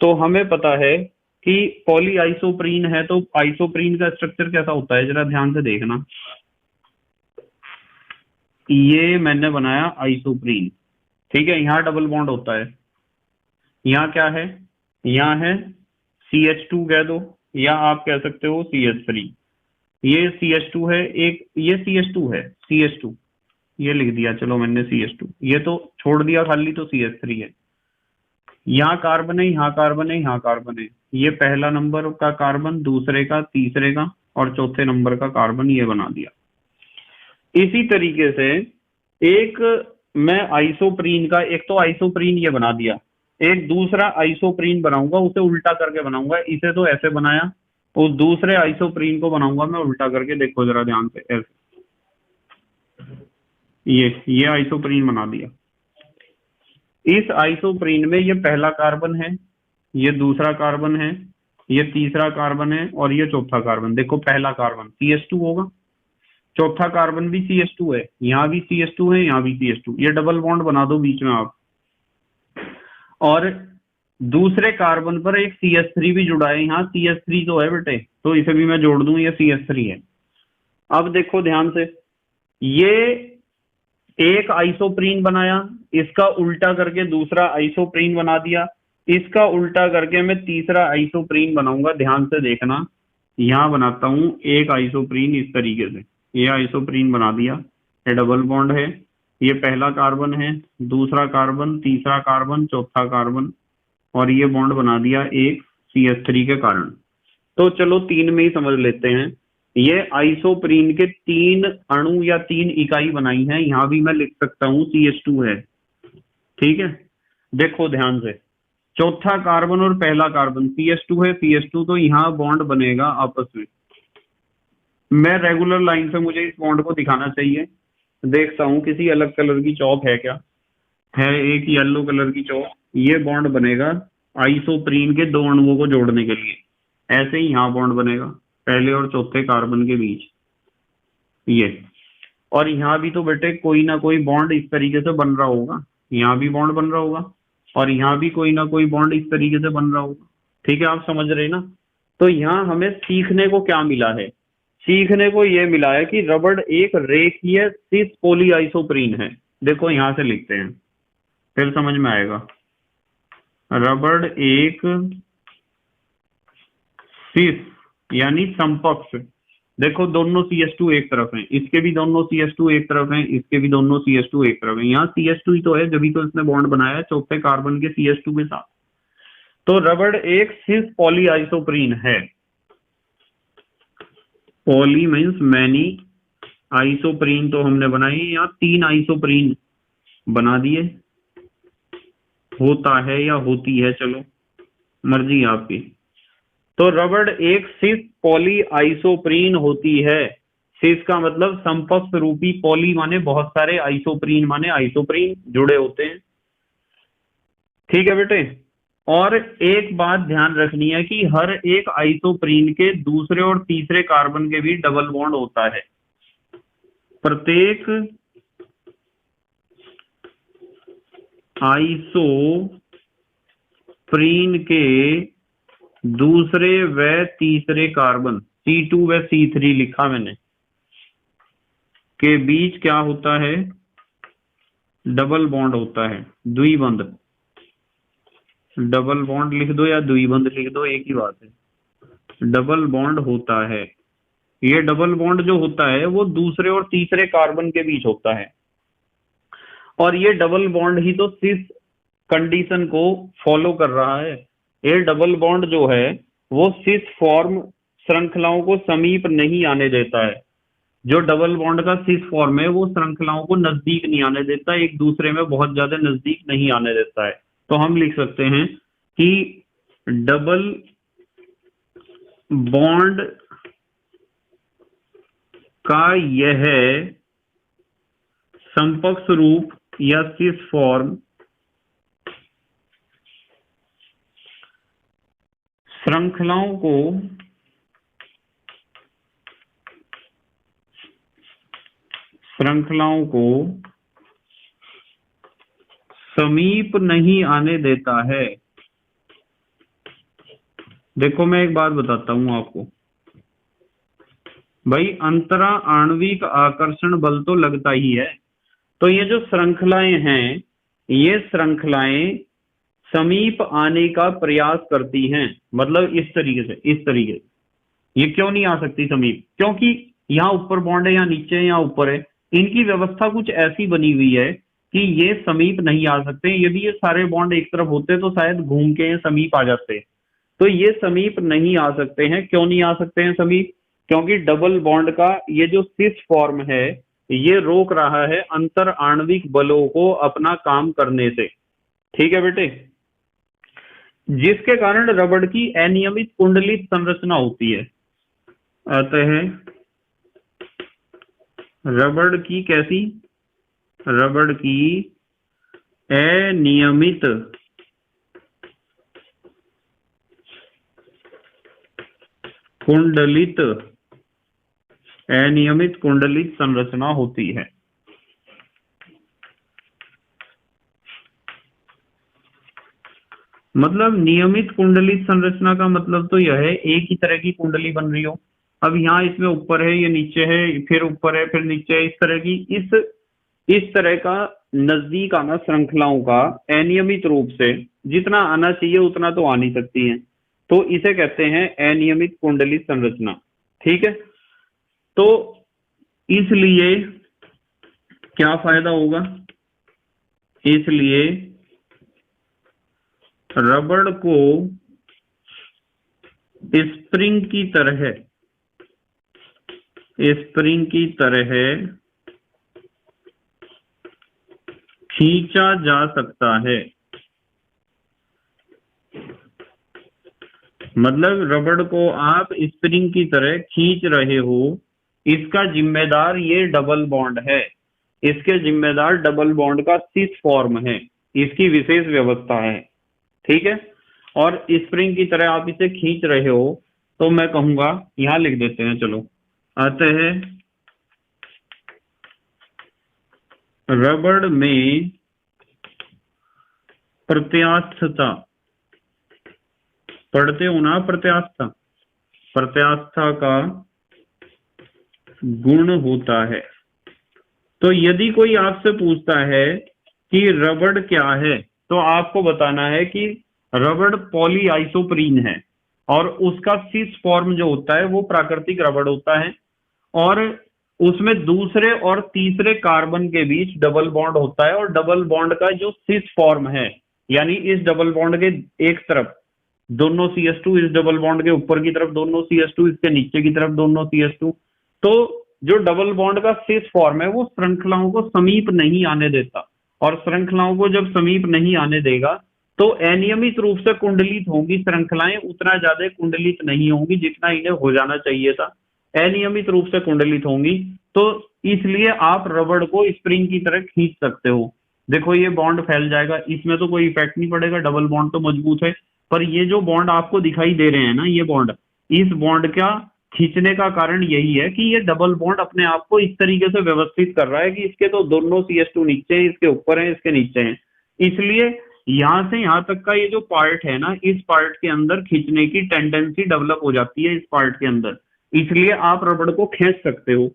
तो हमें पता है कि पॉली आइसोप्रीन है, तो आइसोप्रीन का स्ट्रक्चर कैसा होता है जरा ध्यान से देखना। ये मैंने बनाया आइसोप्रीन, ठीक है, यहाँ डबल बॉन्ड होता है, यहाँ क्या है, यहाँ है CH2 कह दो, या आप कह सकते हो CH3। ये CH2 है, एक ये CH2 है, CH2 ये लिख दिया, चलो मैंने CH2, ये तो छोड़ दिया खाली तो CH3 है। यहाँ कार्बन है, यहाँ कार्बन है, यहाँ कार्बन है, ये पहला नंबर का कार्बन, दूसरे का, तीसरे का और चौथे नंबर का कार्बन ये बना दिया। इसी तरीके से एक मैं आइसोप्रीन का, एक तो आइसोप्रीन ये बना दिया, एक दूसरा आइसोप्रीन बनाऊंगा, उसे उल्टा करके बनाऊंगा, इसे तो ऐसे बनाया, उस दूसरे आइसोप्रीन को बनाऊंगा मैं उल्टा करके, देखो जरा ध्यान से, ऐसे ये आइसोप्रीन बना दिया। इस आइसोप्रीन में ये पहला कार्बन है, ये दूसरा कार्बन है, ये तीसरा कार्बन है और ये चौथा कार्बन। देखो पहला कार्बन CH2 होगा, चौथा कार्बन भी CH2 है, यहाँ भी CH2 है, यहाँ भी CH2, ये डबल बॉन्ड बना दो बीच में आप। और दूसरे कार्बन पर एक CH3 भी जुड़ा है, यहाँ CH3 तो है बेटे, तो इसे भी मैं जोड़ दूं, ये CH3 है। अब देखो ध्यान से, ये एक आइसोप्रीन बनाया, इसका उल्टा करके दूसरा आइसोप्रीन बना दिया, इसका उल्टा करके मैं तीसरा आइसोप्रीन बनाऊंगा। ध्यान से देखना, यहां बनाता हूं एक आइसोप्रीन इस तरीके से, ये आइसोप्रीन बना दिया, ये डबल बॉन्ड है, ये पहला कार्बन है, दूसरा कार्बन, तीसरा कार्बन, चौथा कार्बन और ये बॉन्ड बना दिया एक CH3 के कारण। तो चलो तीन में ही समझ लेते हैं, ये आइसोप्रीन के 3 अणु या 3 इकाई बनाई है, यहां भी मैं लिख सकता हूं CH2 है, ठीक है। देखो ध्यान से, चौथा कार्बन और पहला कार्बन CH2 है, CH2 तो यहाँ बॉन्ड बनेगा आपस में। मैं रेगुलर लाइन से मुझे इस बॉन्ड को दिखाना चाहिए, देखता हूं किसी अलग कलर की चौक है क्या, है एक येलो कलर की चौक, ये बॉन्ड बनेगा आइसोप्रीन के 2 अणुओं को जोड़ने के लिए, ऐसे ही यहाँ बॉन्ड बनेगा पहले और चौथे कार्बन के बीच ये। और यहाँ भी तो बेटे कोई ना कोई बॉन्ड इस तरीके से बन रहा होगा, यहाँ भी बॉन्ड बन रहा होगा और यहाँ भी कोई ना कोई बॉन्ड इस तरीके से बन रहा होगा, ठीक है, आप समझ रहे ना। तो यहाँ हमें सीखने को क्या मिला है, सीखने को यह मिला है कि रबड़ एक रेखीय सिस पॉलीआइसोप्रीन है। देखो यहां से लिखते हैं, फिर समझ में आएगा। रबड़ एक सिस यानी समकक्ष, देखो दोनों CH2 एक तरफ हैं, इसके भी दोनों CH2 एक तरफ हैं, इसके भी दोनों CH2 एक तरफ हैं, यहाँ CH2 ही तो है, जब भी तो इसने बॉन्ड बनाया है चौथे कार्बन के CH2 के साथ। तो रबड़ एक सिस पॉलीआइसोप्रीन है, पॉली मीन्स मैनी, आइसोप्रीन तो हमने बनाई, यहाँ 3 आइसोप्रीन बना दिए, होता है या होती है, चलो मर्जी आपकी। तो रबड़ एक सिस पॉली आइसोप्रीन होती है, सिस का मतलब समकक्ष रूपी, पॉली माने बहुत सारे, आइसोप्रीन माने आइसोप्रीन जुड़े होते हैं, ठीक है बेटे। और एक बात ध्यान रखनी है कि हर एक आइसोप्रीन के दूसरे और तीसरे कार्बन के बीच डबल बॉन्ड होता है, प्रत्येक आइसोप्रीन के दूसरे व तीसरे कार्बन C2 व C3 लिखा मैंने, के बीच क्या होता है, डबल बॉन्ड होता है, द्विबंध, डबल बॉन्ड लिख दो या द्विबंध लिख दो, एक ही बात है, डबल बॉन्ड होता है। ये डबल बॉन्ड जो होता है वो दूसरे और तीसरे कार्बन के बीच होता है, और ये डबल बॉन्ड ही तो सिस कंडीशन को फॉलो कर रहा है। ये डबल बॉन्ड जो है वो सिस फॉर्म श्रृंखलाओं को समीप नहीं आने देता है, जो डबल बॉन्ड का सिस फॉर्म है वो श्रृंखलाओं को नजदीक नहीं आने देता, एक दूसरे में बहुत ज्यादा नजदीक नहीं आने देता है। तो हम लिख सकते हैं कि डबल बॉन्ड का यह समकक्ष रूप या सिस फॉर्म श्रृंखलाओं को समीप नहीं आने देता है। देखो मैं एक बात बताता हूं आपको भाई, अंतरा आणविक आकर्षण बल तो लगता ही है, तो ये जो श्रृंखलाएं हैं ये श्रृंखलाएं समीप आने का प्रयास करती हैं, मतलब इस तरीके से, इस तरीके से, ये क्यों नहीं आ सकती समीप? क्योंकि यहाँ ऊपर बॉन्ड है, यहाँ नीचे है, यहाँ ऊपर है। इनकी व्यवस्था कुछ ऐसी बनी हुई है कि ये समीप नहीं आ सकते। यदि ये सारे बॉन्ड एक तरफ होते तो शायद घूम के ये समीप आ जाते। तो ये समीप नहीं आ सकते हैं। क्यों नहीं आ सकते हैं समीप? क्योंकि डबल बॉन्ड का ये जो सिस फॉर्म है, ये रोक रहा है अंतर आणविक बलों को अपना काम करने से। ठीक है बेटे, जिसके कारण रबड़ की अनियमित कुंडलित संरचना होती है। अतः रबड़ की कैसी? रबड़ की अनियमित कुंडलित अनियमित कुंडलित संरचना होती है। मतलब नियमित कुंडलित संरचना का मतलब तो यह है एक ही तरह की कुंडली बन रही हो। अब यहाँ इसमें ऊपर है, ये नीचे है, फिर ऊपर है, फिर नीचे है, इस तरह की इस तरह का नजदीक आना श्रृंखलाओं का अनियमित रूप से जितना आना चाहिए उतना तो आ नहीं सकती है। तो इसे कहते हैं अनियमित कुंडलित संरचना। ठीक है, तो इसलिए क्या फायदा होगा? इसलिए रबड़ को स्प्रिंग की तरह खींचा जा सकता है। मतलब रबड़ को आप स्प्रिंग की तरह खींच रहे हो, इसका जिम्मेदार ये डबल बॉन्ड है। इसके जिम्मेदार डबल बॉन्ड का सिस फॉर्म है, इसकी विशेष व्यवस्था है। ठीक है, और स्प्रिंग की तरह आप इसे खींच रहे हो, तो मैं कहूंगा, यहां लिख देते हैं चलो। अतः रबड़ में प्रत्यास्थता, पढ़ते हो ना प्रत्यास्था, प्रत्यास्था का गुण होता है। तो यदि कोई आपसे पूछता है कि रबड़ क्या है, तो आपको बताना है कि रबड़ पॉलीआइसोप्रीन है, और उसका सिस फॉर्म जो होता है वो प्राकृतिक रबड़ होता है, और उसमें दूसरे और तीसरे कार्बन के बीच डबल बॉन्ड होता है। और डबल बॉन्ड का जो सिस फॉर्म है, यानी इस डबल बॉन्ड के एक तरफ दोनों CH2, इस डबल बॉन्ड के ऊपर की तरफ दोनों CH2, इसके नीचे की तरफ दोनों CH2। तो जो डबल बॉन्ड का सिस फॉर्म है वो श्रृंखलाओं को समीप नहीं आने देता, और श्रृंखलाओं को जब समीप नहीं आने देगा तो अनियमित रूप से कुंडलित होंगी श्रृंखलाएं, उतना ज्यादा कुंडलित नहीं होंगी जितना इन्हें हो जाना चाहिए था। अनियमित रूप से कुंडलित होंगी, तो इसलिए आप रबड़ को स्प्रिंग की तरह खींच सकते हो। देखो ये बॉन्ड फैल जाएगा, इसमें तो कोई इफेक्ट नहीं पड़ेगा, डबल बॉन्ड तो मजबूत है। पर ये जो बॉन्ड आपको दिखाई दे रहे हैं ना, ये बॉन्ड, इस बॉन्ड का खींचने का कारण यही है कि ये डबल बॉन्ड अपने आप को इस तरीके से व्यवस्थित कर रहा है कि इसके तो दोनों CH2 नीचे हैं, इसके ऊपर हैं, इसके नीचे हैं। इसलिए यहां से यहां तक का ये जो पार्ट है ना, इस पार्ट के अंदर खींचने की टेंडेंसी डेवलप हो जाती है इस पार्ट के अंदर। इसलिए आप रबड़ को खींच सकते हो,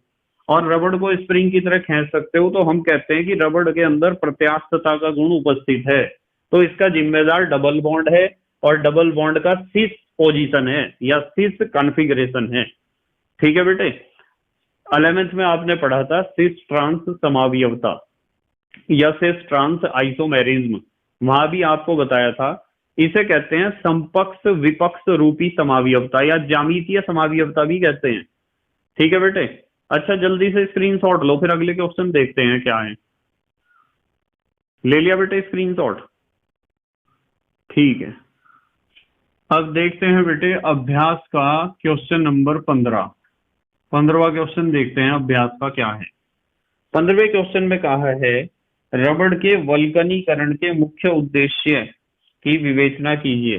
और रबड़ को स्प्रिंग की तरह खींच सकते हो। तो हम कहते हैं कि रबड़ के अंदर प्रत्यास्थता का गुण उपस्थित है। तो इसका जिम्मेदार डबल बॉन्ड है, और डबल बॉन्ड का सिस पोजीशन है या सिस कॉन्फ़िगरेशन है। ठीक है बेटे, 11th में आपने पढ़ा था सिस ट्रांस समावयवता या सिस ट्रांस आइसोमेरिज्म, वहां भी आपको बताया था इसे कहते हैं समपक्ष विपक्ष रूपी समावयवता या ज्यामितीय समावयवता भी कहते हैं। ठीक है बेटे, अच्छा जल्दी से स्क्रीनशॉट लो, फिर अगले क्वेश्चन देखते हैं क्या है। ले लिया बेटे स्क्रीनशॉट? ठीक है, अब देखते हैं बेटे अभ्यास का क्वेश्चन नंबर 15। 15वां क्वेश्चन देखते हैं अभ्यास का क्या है। 15वें क्वेश्चन में कहा है रबड़ के वल्कनीकरण के मुख्य उद्देश्य की विवेचना कीजिए।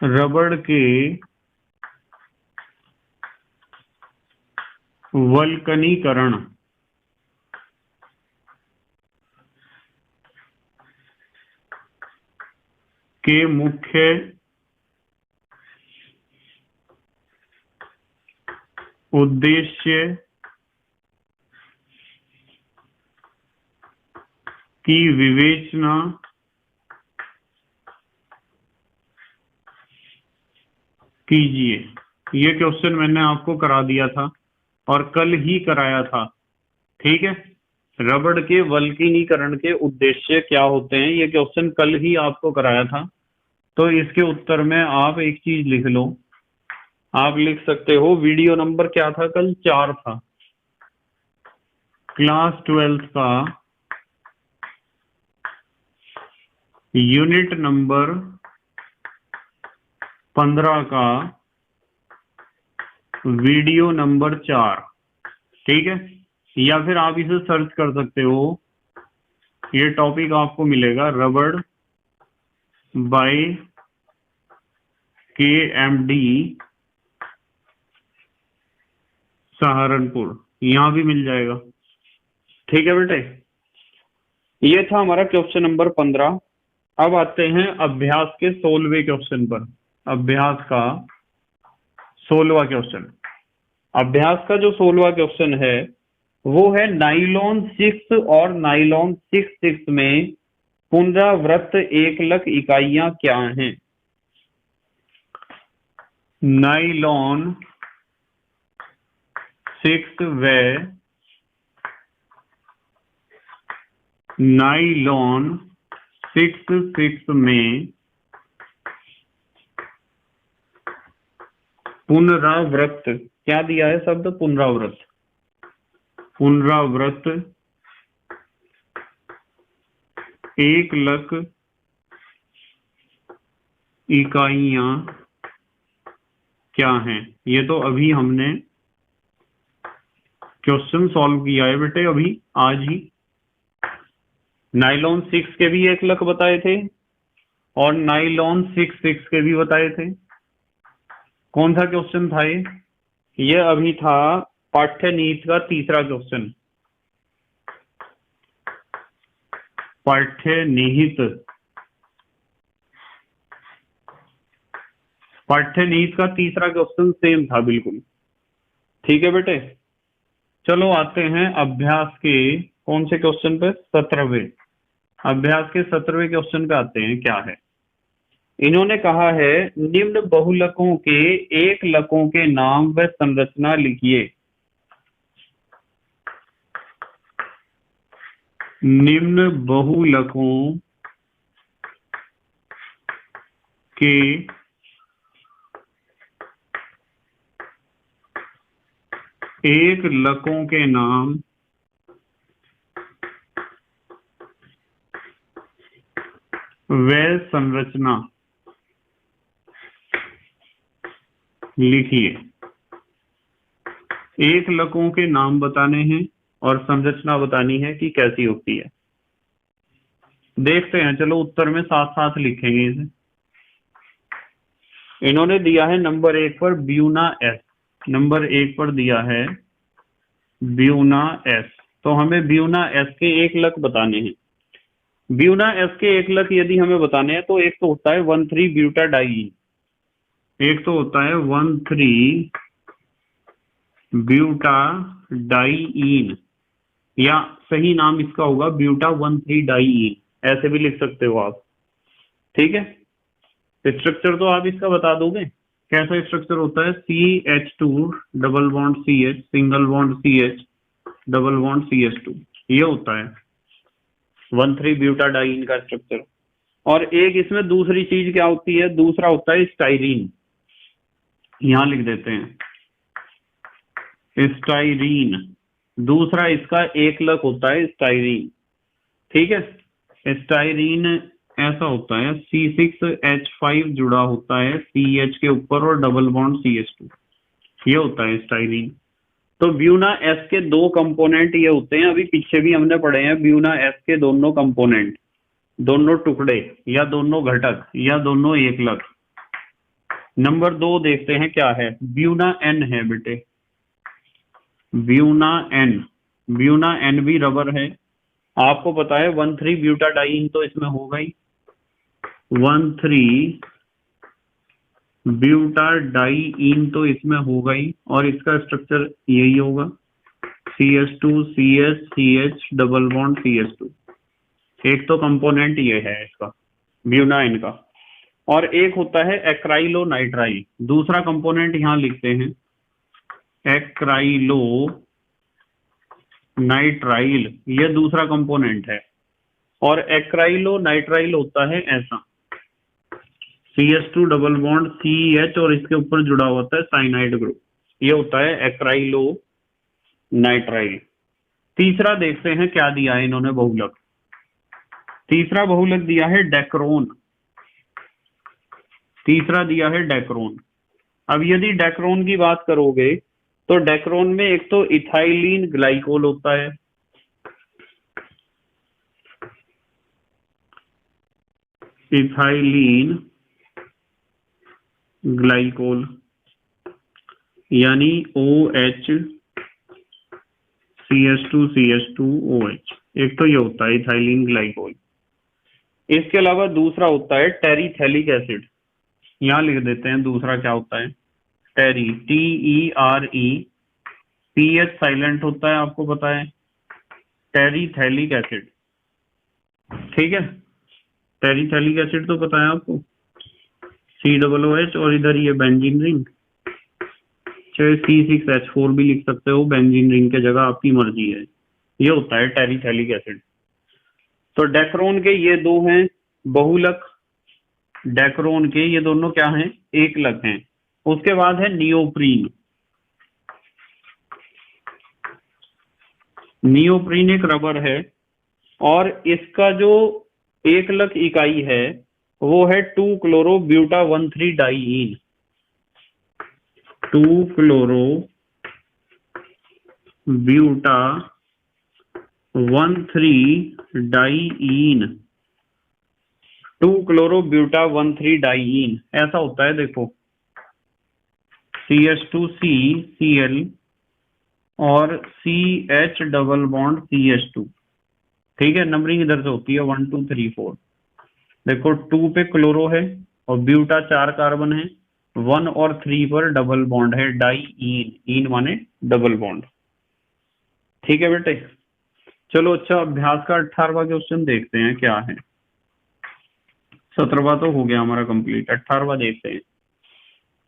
रबड़ के वल्कनीकरण के मुख्य उद्देश्य की विवेचना कीजिए। ये क्वेश्चन मैंने आपको करा दिया था और कल ही कराया था, ठीक है। रबड़ के वल्कनीकरण के उद्देश्य क्या होते हैं, ये क्वेश्चन कल ही आपको कराया था। तो इसके उत्तर में आप एक चीज लिख लो, आप लिख सकते हो वीडियो नंबर क्या था कल, 4 था, क्लास 12 का यूनिट नंबर 15 का वीडियो नंबर 4, ठीक है। या फिर आप इसे सर्च कर सकते हो, ये टॉपिक आपको मिलेगा रबड़ बाय KMD सहारनपुर, यहां भी मिल जाएगा, ठीक है बेटे। ये था हमारा क्वेश्चन नंबर 15। अब आते हैं अभ्यास के 16वें क्वेश्चन पर। अभ्यास का 16वां क्वेश्चन, अभ्यास का जो 16वां क्वेश्चन है वो है नाइलॉन 6 और नाइलॉन 6 में पुनरावृत्त एकलक इकाइयां क्या हैं। नाइलॉन 6 व नाइलॉन 6 में पुनरावृत्त, क्या दिया है शब्द, पुनरावृत्त, पुनरावृत्त एकलक इकाइयां क्या हैं। ये तो अभी हमने क्वेश्चन सॉल्व किया है बेटे, अभी आज ही। नाइलॉन 6 के भी एकलक बताए थे और नाइलॉन 6 के भी बताए थे। कौन सा क्वेश्चन था ये अभी था पाठ्य नीति का तीसरा क्वेश्चन, पाठ्य निहित, पाठ्य नीति का तीसरा क्वेश्चन सेम था बिल्कुल, ठीक है बेटे। चलो आते हैं अभ्यास के कौन से क्वेश्चन पे, 17वें। अभ्यास के 17वें क्वेश्चन पे आते हैं, क्या है। इन्होंने कहा है निम्न बहुलकों के एकलकों के नाम व संरचना लिखिए। निम्न बहुलकों के एकलकों के नाम व संरचना लिखिए। एकलकों के नाम बताने हैं और संरचना बतानी है कि कैसी होती है। देखते हैं, चलो उत्तर में साथ साथ लिखेंगे इसे। इन्होंने दिया है नंबर 1 पर ब्यूना एस, नंबर 1 पर दिया है ब्यूना एस, तो हमें ब्यूना एस के एकलक बताने हैं। ब्यूना एस के एकलक यदि हमें बताने हैं तो एक तो होता है 1,3 ब्यूटाडाइईन, एक तो होता है 1,3 ब्यूटाडाइईन, या सही नाम इसका होगा ब्यूटा 1,3 डाइईन, ऐसे भी लिख सकते हो आप, ठीक है। स्ट्रक्चर तो आप इसका बता दोगे, कैसा स्ट्रक्चर होता है, CH2 double bond CH single bond CH double bond CH2, ये होता है 1,3 ब्यूटाडाइईन का स्ट्रक्चर। और एक इसमें दूसरी चीज क्या होती है, दूसरा होता है स्टाइरीन, यहां लिख देते हैं स्टाइरीन, दूसरा इसका एकलक होता है स्टाइरीन, ठीक है। स्टाइरीन ऐसा होता है C6H5 जुड़ा होता है CH के ऊपर और डबल बॉन्ड CH2, ये होता है स्टाइरीन। तो ब्यूना एस के दो कंपोनेंट ये होते हैं, अभी पीछे भी हमने पढ़े हैं ब्यूना एस के दोनों कंपोनेंट, दोनों टुकड़े या दोनों घटक या दोनों एकलक। नंबर 2 देखते हैं क्या है, ब्यूना एन है बेटे, ब्यूना एन, ब्यूना एन भी रबर है, आपको पता है 1,3 ब्यूटाडाइईन तो इसमें होगा ही, 1,3 ब्यूटाडाइईन तो इसमें होगा ही, और इसका स्ट्रक्चर यही होगा CH2 CH CH double bond CH2, एक तो कंपोनेंट ये है इसका ब्यूना एन का। और एक होता है एक्राइलो नाइट्राइल। दूसरा कंपोनेंट यहां लिखते हैं, एक्राइलो नाइट्राइल, ये दूसरा कंपोनेंट है। और एक्राइलो नाइट्राइल होता है ऐसा, CH2 डबल बॉन्ड CH और इसके ऊपर जुड़ा होता है साइनाइड ग्रुप, ये होता है एक्राइलो नाइट्राइल। तीसरा देखते हैं क्या दिया है इन्होंने बहुलक। तीसरा बहुलक दिया है डेक्रोन। तीसरा दिया है डेक्रोन। अब यदि डेक्रोन की बात करोगे तो डेक्रोन में एक तो इथाइलिन ग्लाइकोल होता है, इथाइलिन ग्लाइकोल यानी OH CH2CH2OH, एक तो ये होता है इथाइलिन ग्लाइकोल। इसके अलावा दूसरा होता है टेरिथैलिक एसिड। यहां लिख देते हैं दूसरा क्या होता है, टेरी, TERE, PH साइलेंट होता है, आपको पता है, टेरिथैलिक एसिड। ठीक है, टेरिथैलिक एसिड तो पता है आपको, COOH और इधर ये बेंजीन रिंग, चाहे C6H4 भी लिख सकते हो बेंजीन रिंग के जगह, आपकी मर्जी है। ये होता है टेरिथैलिक एसिड। तो डेक्रोन के ये दो हैं बहुलक, डेक्रोन के ये दोनों क्या हैं, एकलक हैं। उसके बाद है नियोप्रीन। नियोप्रीन एक रबर है और इसका जो एकलक इकाई है वो है 2-क्लोरो-ब्यूटा-1,3 डाइईन। 2-क्लोरो-ब्यूटा-1,3 डाइईन, 2-क्लोरो-ब्यूटा-1,3 डाइईन ऐसा होता है। देखो CH2CCl और CH डबल बॉन्ड CH2, ठीक है, नंबरिंग इधर से होती है 1 2 3 4। देखो 2 पे क्लोरो है और ब्यूटा 4 कार्बन है, 1 और 3 पर डबल बॉन्ड है, डाइईन, ईन माने डबल बॉन्ड। ठीक है बेटे, चलो अच्छा अभ्यास का 18वां क्वेश्चन देखते हैं क्या है। 17वां तो हो गया हमारा कंप्लीट, 18वां देखते हैं।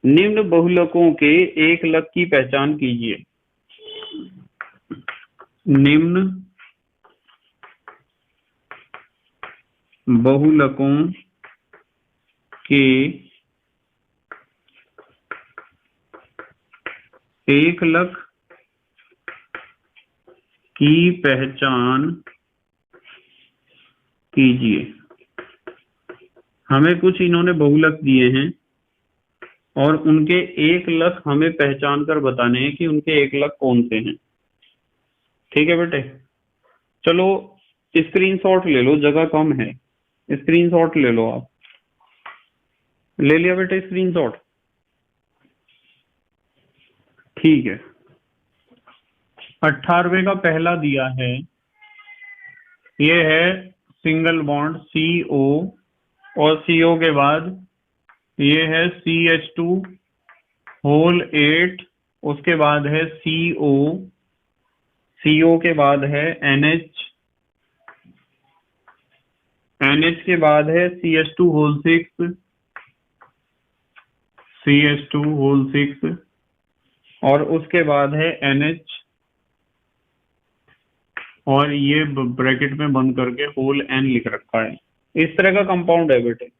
निम्न बहुलकों के एकलक की पहचान कीजिए। निम्न बहुलकों के एकलक की पहचान कीजिए। हमें कुछ इन्होंने बहुलक दिए हैं और उनके एकलक हमें पहचान कर बताने हैं कि उनके एकलक कौन से हैं। ठीक है बेटे, चलो स्क्रीनशॉट ले लो, जगह कम है, स्क्रीनशॉट ले लो आप। ले लिया बेटे स्क्रीनशॉट? ठीक है, 18वें का पहला दिया है, ये है सिंगल बॉन्ड CO और CO के बाद ये है CH2 होल 8, उसके बाद है CO, CO के बाद है NH, NH के बाद है CH2 होल 6, CH2 होल 6 और उसके बाद है NH और ये ब्रैकेट में बंद करके होल N लिख रखा है। इस तरह का कंपाउंड है बेटे।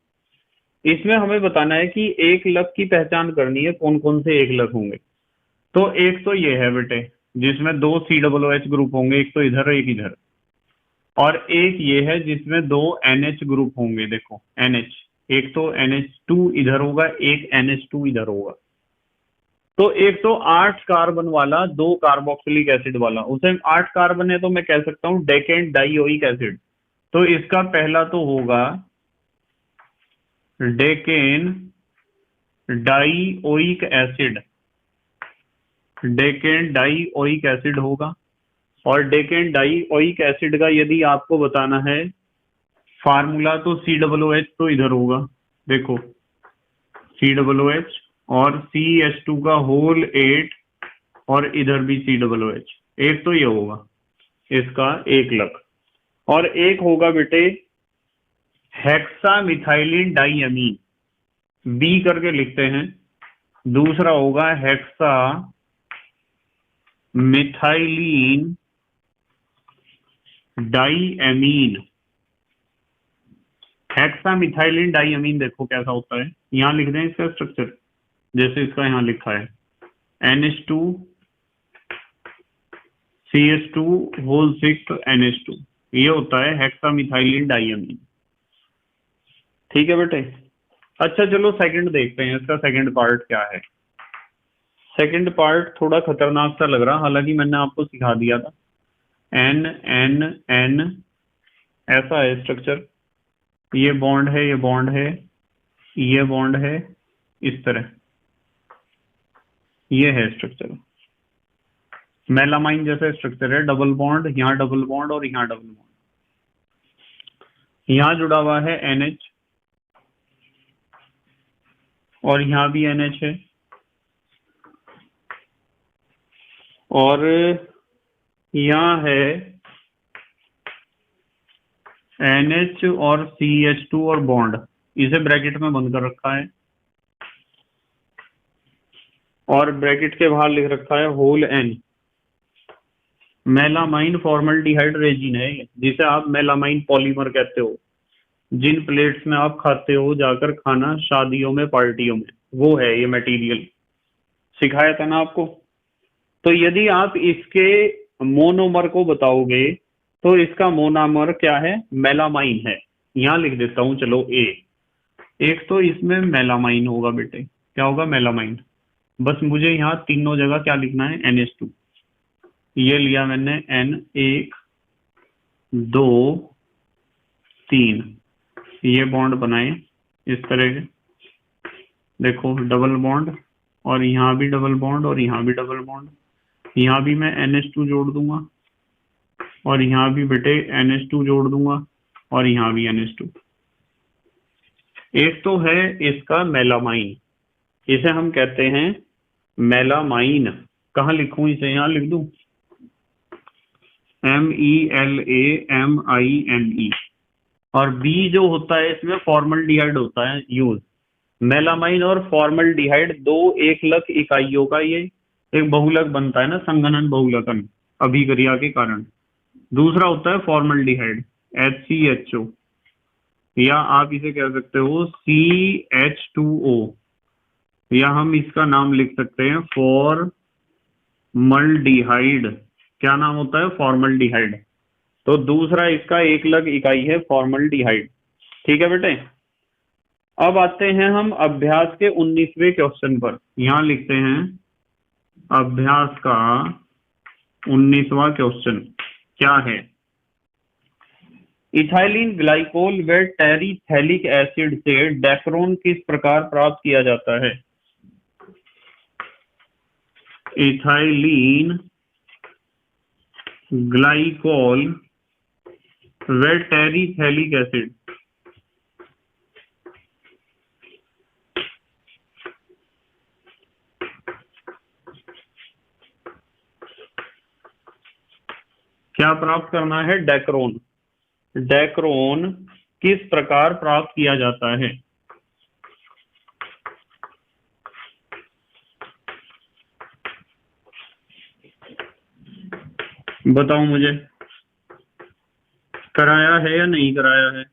इसमें हमें बताना है कि एकलक की पहचान करनी है, कौन कौन से एकलक होंगे। तो एक तो ये है बेटे जिसमें 2 COOH ग्रुप होंगे, एक तो इधर एक इधर, और एक ये है जिसमें 2 NH ग्रुप होंगे। देखो NH, एक तो NH2 इधर होगा, एक NH2 इधर होगा। तो एक तो 8 कार्बन वाला, 2 कार्बोक्सिलिक एसिड वाला, उसे 8 कार्बन है तो मैं कह सकता हूं डेकेन डाइओइक एसिड। तो इसका पहला तो होगा decane dioic acid, decane dioic acid होगा। और डेकेन डाइओइक एसिड का यदि आपको बताना है फार्मूला तो COOH तो इधर होगा, देखो COOH और CH2 का होल 8 और इधर भी COOH, एक तो ये होगा इसका एकलक। और एक होगा बेटे हेक्सामिथाइलिन डाइअमीन। बी करके लिखते हैं। दूसरा होगा हेक्सा मिथाइलिन डाईएमीन। हेक्सा मिथाइलिन डाईएमीन देखो कैसा होता है, यहां लिख दें इसका स्ट्रक्चर जैसे इसका यहां लिखा है NH2 CH2 होल 6 NH2, ये होता है हेक्सा मिथाइलिन डाईएमीन। ठीक है बेटे। अच्छा चलो सेकंड देखते हैं, इसका सेकंड पार्ट क्या है। सेकंड पार्ट थोड़ा खतरनाक सा लग रहा, हालांकि मैंने आपको सिखा दिया था। N N N ऐसा है स्ट्रक्चर, ये बॉन्ड है, ये बॉन्ड है, ये बॉन्ड है, इस तरह ये है स्ट्रक्चर। मेलामाइन जैसा स्ट्रक्चर है, डबल बॉन्ड, यहाँ डबल बॉन्ड और यहाँ डबल बॉन्ड। यहाँ जुड़ा हुआ है NH और यहाँ भी NH है, और यहाँ है NH और CH2 और बॉन्ड, इसे ब्रैकेट में बंद कर रखा है और ब्रैकेट के बाहर लिख रखा है whole N। Melamine formaldehyde resin है, जिसे आप मेलामाइन पॉलीमर कहते हो। जिन प्लेट्स में आप खाते हो जाकर खाना शादियों में, पार्टियों में, वो है ये मटेरियल, सिखाया था ना आपको। तो यदि आप इसके मोनोमर को बताओगे तो इसका मोनोमर क्या है, मेलामाइन है। यहां लिख देता हूं चलो A। एक तो इसमें मेलामाइन होगा बेटे, क्या होगा, मेलामाइन। बस मुझे यहाँ तीनों जगह क्या लिखना है, NH2। ये लिया मैंने N, 1 2 3, ये बॉन्ड बनाए इस तरह के, देखो डबल बॉन्ड, और यहाँ भी डबल बॉन्ड और यहाँ भी डबल बॉन्ड। यहाँ भी मैं NH2 जोड़ दूंगा और यहाँ भी बेटे NH2 जोड़ दूंगा और यहाँ भी NH2। एक तो है इसका मेलामाइन, इसे हम कहते हैं मेलामाइन। कहाँ लिखूं इसे, यहाँ लिख दूं MELAMINE। और बी जो होता है इसमें फॉर्मल्डिहाइड होता है यूज। मेलामाइन और फॉर्मल्डिहाइड दो एकलक इकाइयों का ये एक बहुलक बनता है ना, संघनन बहुलकन अभिक्रिया के कारण। दूसरा होता है फॉर्मल्डिहाइड HCHO, या आप इसे कह सकते हो CH2O, या हम इसका नाम लिख सकते हैं फॉर्मल्डिहाइड। क्या नाम होता है, फॉर्मल्डिहाइड। तो दूसरा इसका एकलक इकाई है फॉर्मल्डिहाइड। ठीक है बेटे। अब आते हैं हम अभ्यास के 19वें क्वेश्चन पर। यहां लिखते हैं अभ्यास का 19वां क्वेश्चन क्या है। इथाइलिन ग्लाइकोल व टेरिथैलिक एसिड से डेक्रोन किस प्रकार प्राप्त किया जाता है। इथाइलिन ग्लाइकोल व टेरिथैलिक एसिड क्या प्राप्त करना है, डेक्रोन। डेक्रोन किस प्रकार प्राप्त किया जाता है। बताओ मुझे, कराया है या नहीं कराया है।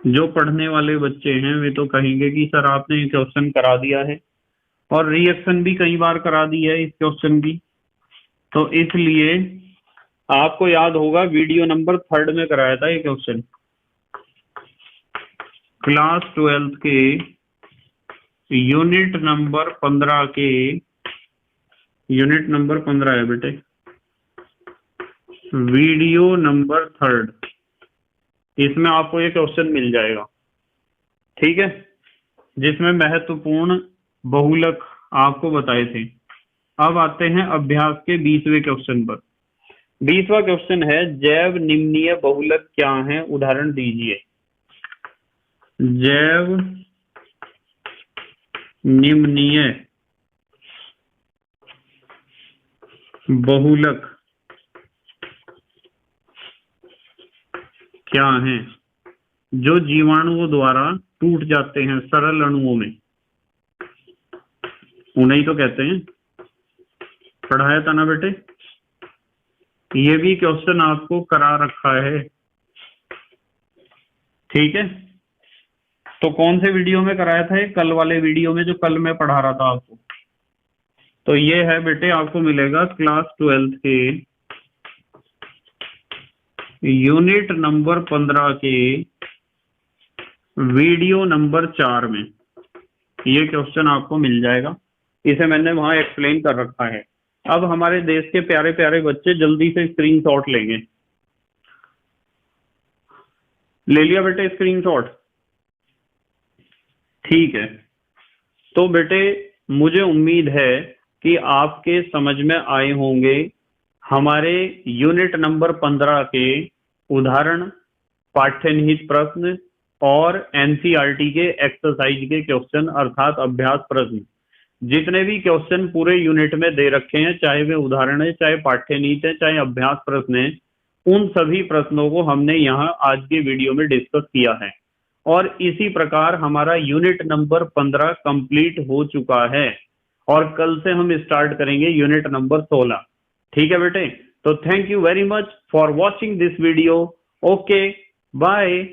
जो पढ़ने वाले बच्चे हैं वे तो कहेंगे कि सर आपने ये क्वेश्चन करा दिया है और रिएक्शन भी कई बार करा दी है इस क्वेश्चन की, तो इसलिए आपको याद होगा वीडियो नंबर 3 में कराया था ये क्वेश्चन, क्लास 12 के यूनिट नंबर 15 के, यूनिट नंबर 15 है बेटे, वीडियो नंबर 3, इसमें आपको ये क्वेश्चन मिल जाएगा। ठीक है, जिसमें महत्वपूर्ण बहुलक आपको बताए थे। अब आते हैं अभ्यास के 20वें क्वेश्चन पर। 20वां क्वेश्चन है जैव निम्नीय बहुलक क्या है, उदाहरण दीजिए। जैव निम्नीय बहुलक क्या है जो जीवाणुओं द्वारा टूट जाते हैं सरल अणुओं में, उन्हें ही तो कहते हैं। पढ़ाया था ना बेटे, ये भी क्वेश्चन आपको करा रखा है, ठीक है। तो कौन से वीडियो में कराया था? ये कल वाले वीडियो में, जो कल मैं पढ़ा रहा था आपको। तो ये है बेटे, आपको मिलेगा क्लास 12th के यूनिट नंबर 15 के वीडियो नंबर 4 में ये क्वेश्चन आपको मिल जाएगा। इसे मैंने वहां एक्सप्लेन कर रखा है। अब हमारे देश के प्यारे प्यारे बच्चे जल्दी से स्क्रीनशॉट लेंगे। ले लिया बेटे स्क्रीनशॉट? ठीक है। तो बेटे मुझे उम्मीद है कि आपके समझ में आए होंगे हमारे यूनिट नंबर 15 के उदाहरण, पाठ्यनिहित प्रश्न और एनसीईआरटी के एक्सरसाइज के क्वेश्चन अर्थात अभ्यास प्रश्न। जितने भी क्वेश्चन पूरे यूनिट में दे रखे हैं, चाहे वे उदाहरण है, चाहे पाठ्यनिहित है, चाहे अभ्यास प्रश्न है, उन सभी प्रश्नों को हमने यहाँ आज के वीडियो में डिस्कस किया है। और इसी प्रकार हमारा यूनिट नंबर 15 कंप्लीट हो चुका है और कल से हम स्टार्ट करेंगे यूनिट नंबर 16। ठीक है बेटे, तो thank you very much for watching this video. Okay, bye.